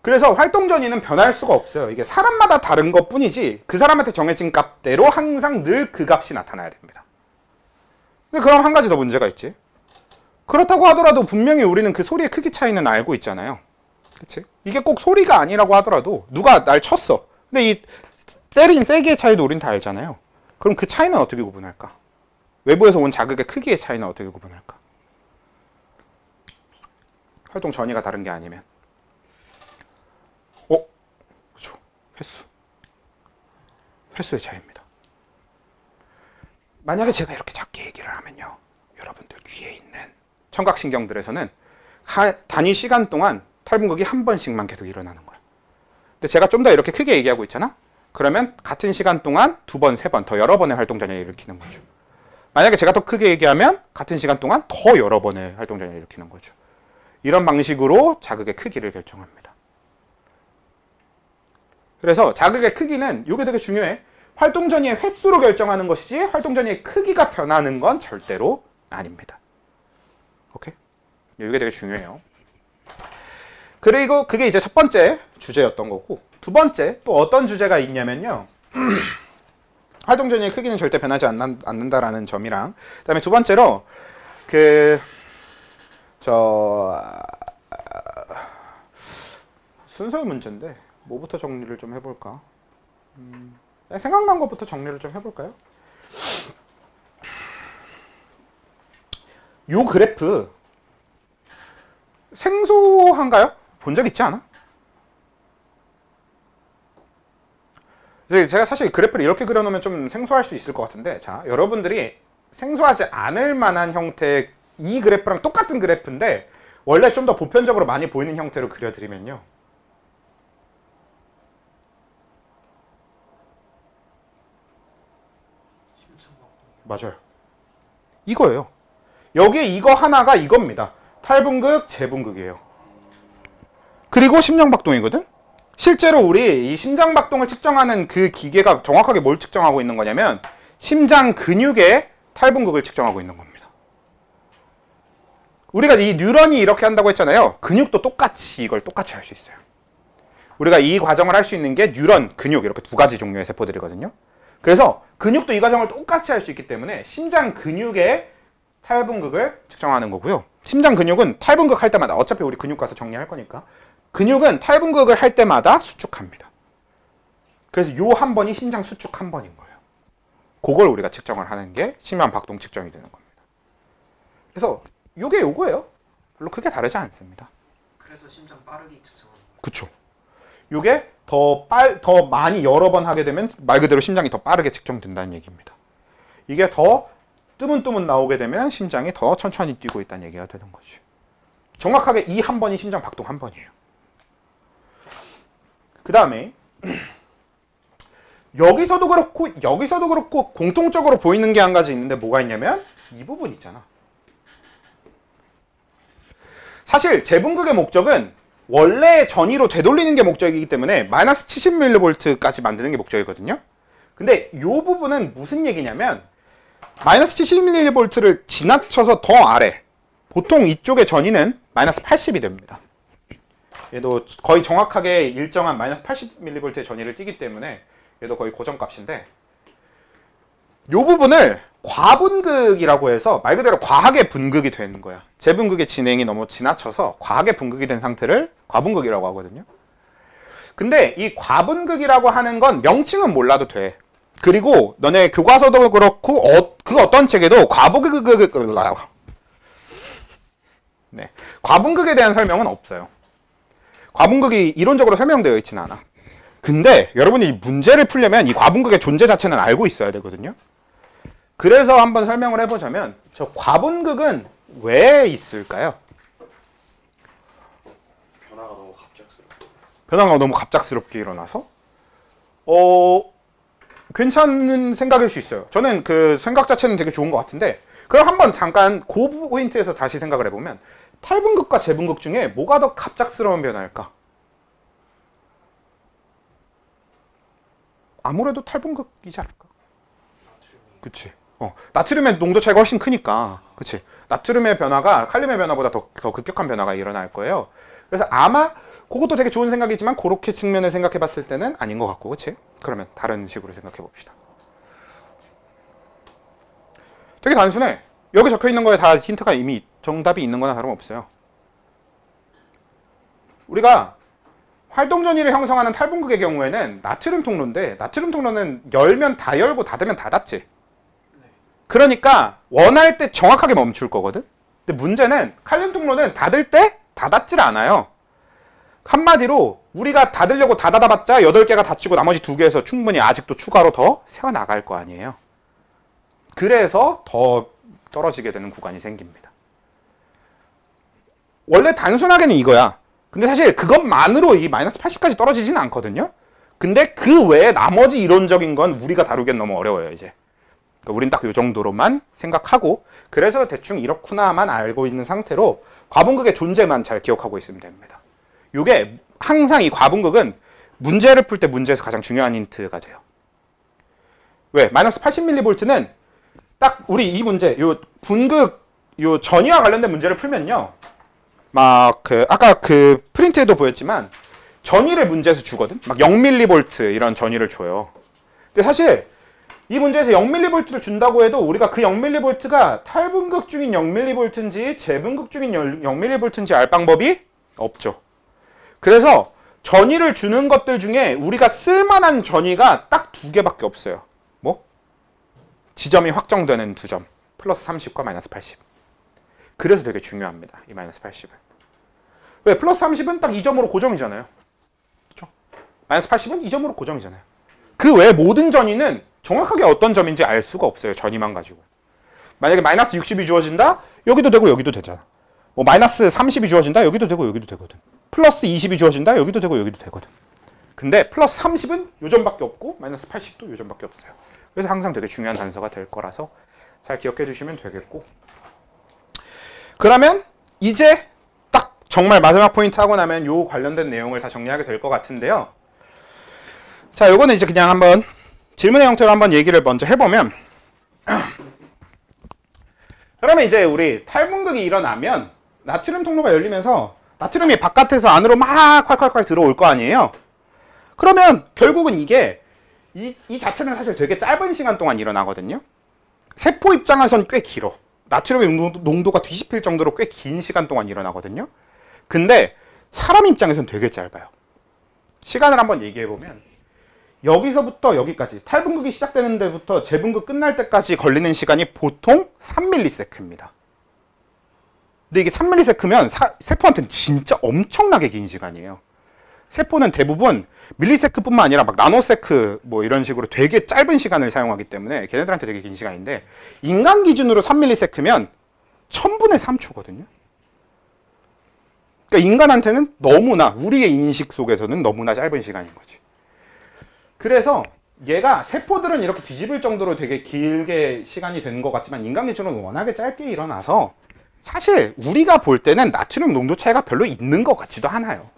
그래서 활동전이는 변할 수가 없어요. 이게 사람마다 다른 것 뿐이지 그 사람한테 정해진 값대로 항상 늘 그 값이 나타나야 됩니다. 근데 그럼 한 가지 더 문제가 있지. 그렇다고 하더라도 분명히 우리는 그 소리의 크기 차이는 알고 있잖아요. 그치? 이게 꼭 소리가 아니라고 하더라도 누가 날 쳤어. 근데 이 때린 세기의 차이도 우린 다 알잖아요. 그럼 그 차이는 어떻게 구분할까? 외부에서 온 자극의 크기의 차이는 어떻게 구분할까? 활동 전이가 다른 게 아니면. 그렇죠. 횟수의 차이입니다. 만약에 제가 이렇게 작게 얘기를 하면요, 여러분들 귀에 있는 청각신경들에서는 단위 시간 동안 탈분극이 한 번씩만 계속 일어나는 거예요. 근데 제가 좀 더 이렇게 크게 얘기하고 있잖아? 그러면 같은 시간 동안 두 번, 세 번, 더 여러 번의 활동전이를 일으키는 거죠. 만약에 제가 더 크게 얘기하면 같은 시간 동안 더 여러 번의 활동전이를 일으키는 거죠. 이런 방식으로 자극의 크기를 결정합니다. 그래서 자극의 크기는 이게 되게 중요해. 활동전이의 횟수로 결정하는 것이지 활동전이의 크기가 변하는 건 절대로 아닙니다. 오케이? 이게 되게 중요해요. 그리고 그게 이제 첫 번째 주제였던 거고, 두 번째 또 어떤 주제가 있냐면요. 활동전이의 크기는 절대 변하지 않는다라는 점이랑, 그다음에 두 번째로 순서의 문제인데 뭐부터 정리를 좀 해볼까? 생각난 것부터 정리를 좀 해볼까요? 요 그래프 생소한가요? 본 적 있지 않아? 제가 사실 그래프를 이렇게 그려놓으면 좀 생소할 수 있을 것 같은데, 자, 여러분들이 생소하지 않을 만한 형태의 이 그래프랑 똑같은 그래프인데 원래 좀 더 보편적으로 많이 보이는 형태로 그려드리면요. 맞아요. 이거예요. 여기에 이거 하나가 이겁니다. 탈분극, 재분극이에요. 그리고 심장박동이거든? 실제로 우리 이 심장박동을 측정하는 그 기계가 정확하게 뭘 측정하고 있는 거냐면 심장 근육의 탈분극을 측정하고 있는 겁니다. 우리가 이 뉴런이 이렇게 한다고 했잖아요. 근육도 똑같이 이걸 똑같이 할 수 있어요. 우리가 이 과정을 할 수 있는 게 뉴런, 근육 이렇게 두 가지 종류의 세포들이거든요. 그래서 근육도 이 과정을 똑같이 할 수 있기 때문에 심장 근육의 탈분극을 측정하는 거고요. 심장 근육은 탈분극 할 때마다 어차피 우리 근육 가서 정리할 거니까 근육은 탈분극을 할 때마다 수축합니다. 그래서 요 한 번이 심장 수축 한 번인 거예요. 그걸 우리가 측정을 하는 게 심장 박동 측정이 되는 겁니다. 그래서 요게 요거예요. 별로 크게 다르지 않습니다. 그래서 심장 빠르게 측정하는 거예요. 그쵸. 요게 더 많이 여러 번 하게 되면 말 그대로 심장이 더 빠르게 측정된다는 얘기입니다. 이게 더 뜨문뜨문 나오게 되면 심장이 더 천천히 뛰고 있다는 얘기가 되는 거죠. 정확하게 이 한 번이 심장 박동 한 번이에요. 그 다음에 여기서도 그렇고 공통적으로 보이는 게 한 가지 있는데 뭐가 있냐면 이 부분 있잖아. 사실 재분극의 목적은 원래 전위로 되돌리는 게 목적이기 때문에 마이너스 70mV까지 만드는 게 목적이거든요. 근데 이 부분은 무슨 얘기냐면 마이너스 70mV를 지나쳐서 더 아래, 보통 이쪽의 전위는 마이너스 80이 됩니다. 얘도 거의 정확하게 일정한 마이너스 80mV의 전위를 띠기 때문에 얘도 거의 고정값인데 이 부분을 과분극이라고 해서 말 그대로 과하게 분극이 되는 거야. 재분극의 진행이 너무 지나쳐서 과하게 분극이 된 상태를 과분극이라고 하거든요. 근데 이 과분극이라고 하는 건 명칭은 몰라도 돼. 그리고 너네 교과서도 그렇고 그 어떤 책에도 과분극에 대한 설명은 없어요. 과분극이 이론적으로 설명되어 있지는 않아. 근데 여러분이 문제를 풀려면 이 과분극의 존재 자체는 알고 있어야 되거든요. 그래서 한번 설명을 해보자면 저 과분극은 왜 있을까요? 변화가 너무 갑작스럽게 일어나서 괜찮은 생각일 수 있어요. 저는 그 생각 자체는 되게 좋은 것 같은데 그럼 한번 잠깐 그 포인트에서 다시 생각을 해보면 탈분극과 재분극 중에 뭐가 더 갑작스러운 변화일까? 아무래도 탈분극이지 않을까? 그치. 나트륨의 농도 차이가 훨씬 크니까. 그치. 나트륨의 변화가 칼륨의 변화보다 더 급격한 변화가 일어날 거예요. 그래서 아마 그것도 되게 좋은 생각이지만 그렇게 측면을 생각해 봤을 때는 아닌 것 같고, 그치? 그러면 다른 식으로 생각해 봅시다. 되게 단순해. 여기 적혀 있는 거에 다 힌트가 이미 정답이 있는 거나 다름없어요. 우리가 활동 전위를 형성하는 탈분극의 경우에는 나트륨 통로인데 나트륨 통로는 열면 다 열고 닫으면 다 닫지. 그러니까 원할 때 정확하게 멈출 거거든. 근데 문제는 칼륨 통로는 닫을 때 닫았질 않아요. 한마디로 우리가 닫으려고 다 닫아봤자 8개가 닫히고 나머지 2개에서 충분히 아직도 추가로 더 새어나갈 거 아니에요. 그래서 더 떨어지게 되는 구간이 생깁니다. 원래 단순하게는 이거야. 근데 사실 그것만으로 이 마이너스 80까지 떨어지지는 않거든요. 근데 그 외에 나머지 이론적인 건 우리가 다루기엔 너무 어려워요, 이제. 그러니까 우린 딱 이 정도로만 생각하고 그래서 대충 이렇구나만 알고 있는 상태로 과분극의 존재만 잘 기억하고 있으면 됩니다. 이게 항상 이 과분극은 문제를 풀 때 문제에서 가장 중요한 힌트가 돼요. 왜? 마이너스 80mV는 딱 우리 이 문제, 요 분극, 요 전위와 관련된 문제를 풀면요. 막 아까 그 프린트에도 보였지만 전위를 문제에서 주거든. 막 0mV 이런 전위를 줘요. 근데 사실 이 문제에서 0mV를 준다고 해도 우리가 그 0mV가 탈분극 중인 0mV인지 재분극 중인 0mV인지 알 방법이 없죠. 그래서 전위를 주는 것들 중에 우리가 쓸만한 전위가 딱 2개밖에 없어요. 뭐? 지점이 확정되는 2점. 플러스 30과 마이너스 80. 그래서 되게 중요합니다. 이 마이너스 80은. 왜? 플러스 30은 딱 2점으로 고정이잖아요. 그렇죠? 마이너스 80은 2점으로 고정이잖아요. 그 외 모든 전위는 정확하게 어떤 점인지 알 수가 없어요. 전위만 가지고. 만약에 마이너스 60이 주어진다? 여기도 되고 여기도 되잖아. 뭐 마이너스 30이 주어진다? 여기도 되고 여기도 되거든. 플러스 20이 주어진다? 여기도 되고 여기도 되거든. 근데 플러스 30은 요 점밖에 없고 마이너스 80도 요 점밖에 없어요. 그래서 항상 되게 중요한 단서가 될 거라서 잘 기억해 두시면 되겠고. 그러면 이제 딱 정말 마지막 포인트 하고 나면 요 관련된 내용을 다 정리하게 될 것 같은데요. 자, 요거는 이제 그냥 한번 질문의 형태로 한번 얘기를 먼저 해보면 그러면 이제 우리 탈분극이 일어나면 나트륨 통로가 열리면서 나트륨이 바깥에서 안으로 막 콸콸콸 들어올 거 아니에요. 그러면 결국은 이게 이 자체는 사실 되게 짧은 시간 동안 일어나거든요. 세포 입장에선 꽤 길어. 나트륨의 농도가 뒤집힐 정도로 꽤 긴 시간 동안 일어나거든요. 근데 사람 입장에선 되게 짧아요. 시간을 한번 얘기해보면 여기서부터 여기까지 탈분극이 시작되는 데부터 재분극 끝날 때까지 걸리는 시간이 보통 3ms입니다. 근데 이게 3ms면 세포한테는 진짜 엄청나게 긴 시간이에요. 세포는 대부분 밀리세크뿐만 아니라 막 나노세크 뭐 이런 식으로 되게 짧은 시간을 사용하기 때문에 걔네들한테 되게 긴 시간인데 인간 기준으로 3ms면 1000분의 3초거든요. 그러니까 인간한테는 너무나 우리의 인식 속에서는 너무나 짧은 시간인 거지. 그래서 얘가 세포들은 이렇게 뒤집을 정도로 되게 길게 시간이 되는 것 같지만 인간 기준으로는 워낙에 짧게 일어나서 사실 우리가 볼 때는 나트륨 농도 차이가 별로 있는 것 같지도 않아요.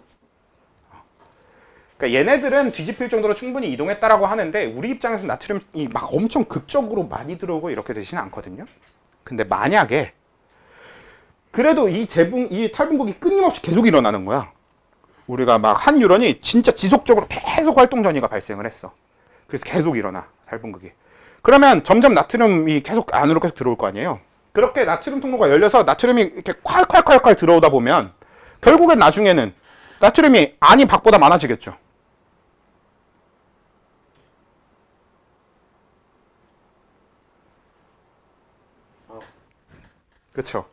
그러니까 얘네들은 뒤집힐 정도로 충분히 이동했다라고 하는데 우리 입장에서 나트륨이 막 엄청 극적으로 많이 들어오고 이렇게 되지는 않거든요. 근데 만약에 그래도 이 탈분극이 끊임없이 계속 일어나는 거야. 우리가 막 한 뉴런이 진짜 지속적으로 계속 활동 전이가 발생을 했어. 그래서 계속 일어나 탈분극이. 그러면 점점 나트륨이 계속 안으로 계속 들어올 거 아니에요. 그렇게 나트륨 통로가 열려서 나트륨이 이렇게 콸콸콸콸 들어오다 보면 결국엔 나중에는 나트륨이 안이 밖보다 많아지겠죠. 그렇죠.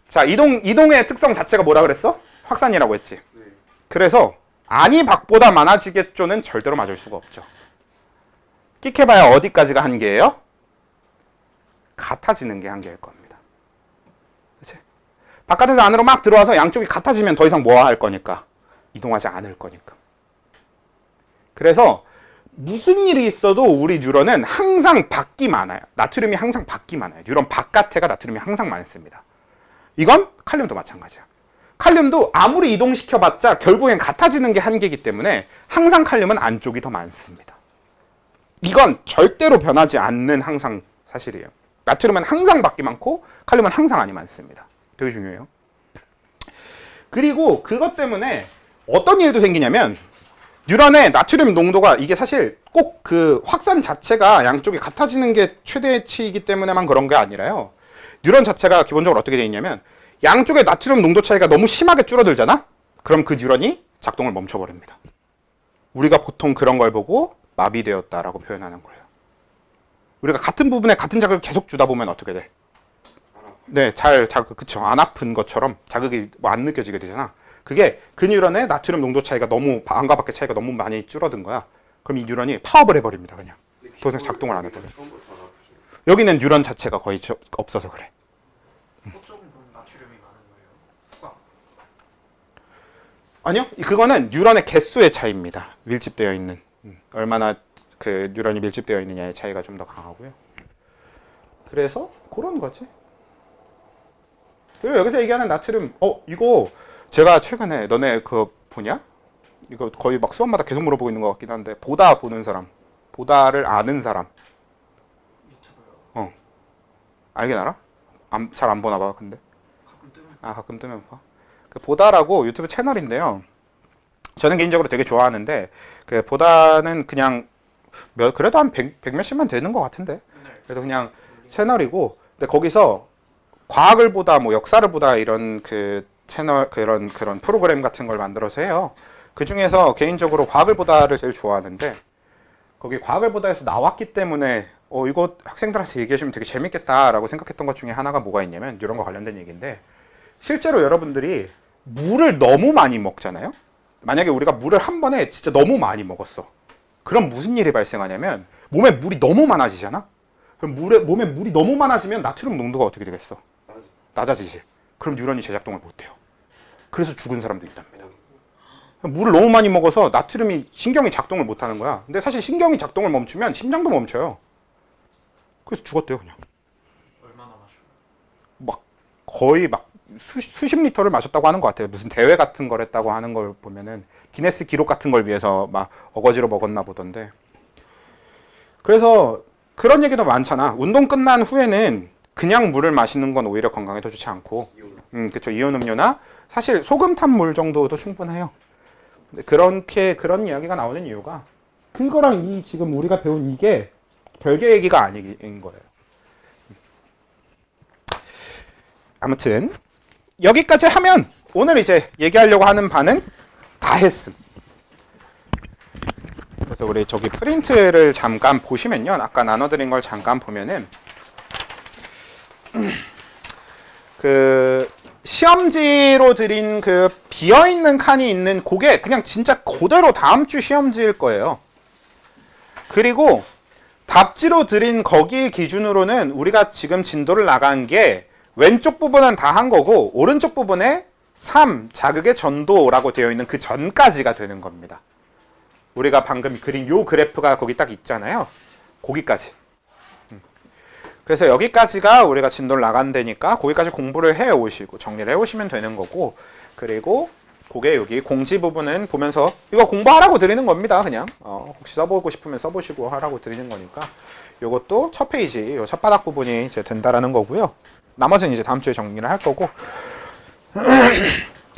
자, 이동의 특성 자체가 뭐라 그랬어? 확산이라고 했지. 그래서 안이 밖보다 많아지겠죠는 절대로 맞을 수가 없죠. 끽해봐야 어디까지가 한계예요? 같아지는 게 한계일 겁니다. 그치? 바깥에서 안으로 막 들어와서 양쪽이 같아지면 더 이상 뭐 할 거니까? 이동하지 않을 거니까. 그래서 무슨 일이 있어도 우리 뉴런은 항상 밖이 많아요. 나트륨이 항상 밖이 많아요. 뉴런 바깥에가 나트륨이 항상 많습니다. 이건 칼륨도 마찬가지야. 칼륨도 아무리 이동시켜봤자 결국엔 같아지는 게 한계이기 때문에 항상 칼륨은 안쪽이 더 많습니다. 이건 절대로 변하지 않는 항상 사실이에요. 나트륨은 항상 밖이 많고 칼륨은 항상 안이 많습니다. 되게 중요해요. 그리고 그것 때문에 어떤 일도 생기냐면 뉴런의 나트륨 농도가 이게 사실 꼭 그 확산 자체가 양쪽이 같아지는 게 최대치이기 때문에만 그런 게 아니라요. 뉴런 자체가 기본적으로 어떻게 되어 있냐면 양쪽의 나트륨 농도 차이가 너무 심하게 줄어들잖아? 그럼 그 뉴런이 작동을 멈춰버립니다. 우리가 보통 그런 걸 보고 마비되었다라고 표현하는 거예요. 우리가 같은 부분에 같은 자극을 계속 주다 보면 어떻게 돼? 네, 그쵸. 안 아픈 것처럼 자극이 뭐 안 느껴지게 되잖아. 그게 그 뉴런의 나트륨 농도 차이가 너무, 안과 밖의 차이가 너무 많이 줄어든 거야. 그럼 이 뉴런이 파업을 해버립니다, 그냥. 더 이상 작동을 안 하다가. 여기는 뉴런 자체가 거의 없어서 그래. 코 쪽은 그럼 나트륨이 많은 거예요? 코가? 아니요, 그거는 뉴런의 개수의 차이입니다. 밀집되어 있는. 얼마나 그 뉴런이 밀집되어 있느냐의 차이가 좀 더 강하고요. 그래서 그런 거지. 그리고 여기서 얘기하는 나트륨, 이거 제가 최근에 너네 그거 보냐? 이거 거의 막 수업마다 계속 물어보고 있는 것 같긴 한데 보다 보는 사람, 보다를 아는 사람. 유튜브요? 알긴 알아? 잘 안 보나 봐 근데. 가끔 뜨면 가끔 뜨면 봐. 그 보다라고 유튜브 채널인데요. 저는 개인적으로 되게 좋아하는데 그 보다는 그냥 그래도 한 100 몇십만 되는 것 같은데. 그래도 그냥 채널이고 근데 거기서 과학을 보다 뭐 역사를 보다 이런 그 채널 그런 프로그램 같은 걸 만들어서 해요. 그 중에서 개인적으로 과학을 보다를 제일 좋아하는데 거기 과학을 보다에서 나왔기 때문에 이거 학생들한테 얘기해주면 되게 재밌겠다라고 생각했던 것 중에 하나가 뭐가 있냐면 이런 거 관련된 얘기인데 실제로 여러분들이 물을 너무 많이 먹잖아요. 만약에 우리가 물을 한 번에 진짜 너무 많이 먹었어. 그럼 무슨 일이 발생하냐면 몸에 물이 너무 많아지잖아. 그럼 몸에 물이 너무 많아지면 나트륨 농도가 어떻게 되겠어? 낮아지지. 그럼 뉴런이 재작동을 못해요. 그래서 죽은 사람도 있답니다. 물을 너무 많이 먹어서 나트륨이 신경이 작동을 못하는 거야. 근데 사실 신경이 작동을 멈추면 심장도 멈춰요. 그래서 죽었대요 그냥. 얼마나 마셔요? 막 거의 막 수십 리터를 마셨다고 하는 것 같아요. 무슨 대회 같은 걸 했다고 하는 걸 보면은 기네스 기록 같은 걸 위해서 막 어거지로 먹었나 보던데. 그래서 그런 얘기도 많잖아. 운동 끝난 후에는 그냥 물을 마시는 건 오히려 건강에 더 좋지 않고, 그렇죠. 이온 음료나 사실 소금 탄 물 정도도 충분해요. 근데 그런 이야기가 나오는 이유가 그거랑 이 지금 우리가 배운 이게 별개 얘기가 아닌 거예요. 아무튼 여기까지 하면 오늘 이제 얘기하려고 하는 바는 다 했음. 그래서 우리 저기 프린트를 잠깐 보시면요. 아까 나눠드린 걸 잠깐 보면은 그 시험지로 드린 그 비어있는 칸이 있는 그게 그냥 진짜 그대로 다음 주 시험지일 거예요. 그리고 답지로 드린 거기 기준으로는 우리가 지금 진도를 나간 게 왼쪽 부분은 다 한 거고 오른쪽 부분에 3 자극의 전도라고 되어 있는 그 전까지가 되는 겁니다. 우리가 방금 그린 요 그래프가 거기 딱 있잖아요. 거기까지. 그래서 여기까지가 우리가 진도를 나간 데니까 거기까지 공부를 해 오시고 정리를 해 오시면 되는 거고, 그리고 그게 여기 공지 부분은 보면서 이거 공부하라고 드리는 겁니다. 그냥 혹시 써보고 싶으면 써보시고 하라고 드리는 거니까 요것도 첫 페이지 요 첫바닥 부분이 이제 된다라는 거고요. 나머지는 이제 다음 주에 정리를 할 거고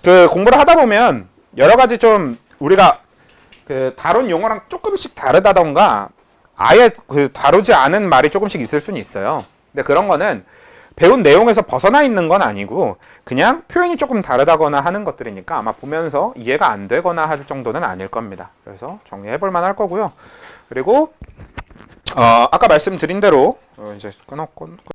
그 공부를 하다 보면 여러 가지 좀 우리가 그 다룬 용어랑 조금씩 다르다던가 아예 그 다루지 않은 말이 조금씩 있을 수는 있어요. 근데 그런 거는 배운 내용에서 벗어나 있는 건 아니고 그냥 표현이 조금 다르다거나 하는 것들이니까 아마 보면서 이해가 안 되거나 할 정도는 아닐 겁니다. 그래서 정리해 볼 만할 거고요. 그리고 아까 말씀드린 대로 이제 끊었고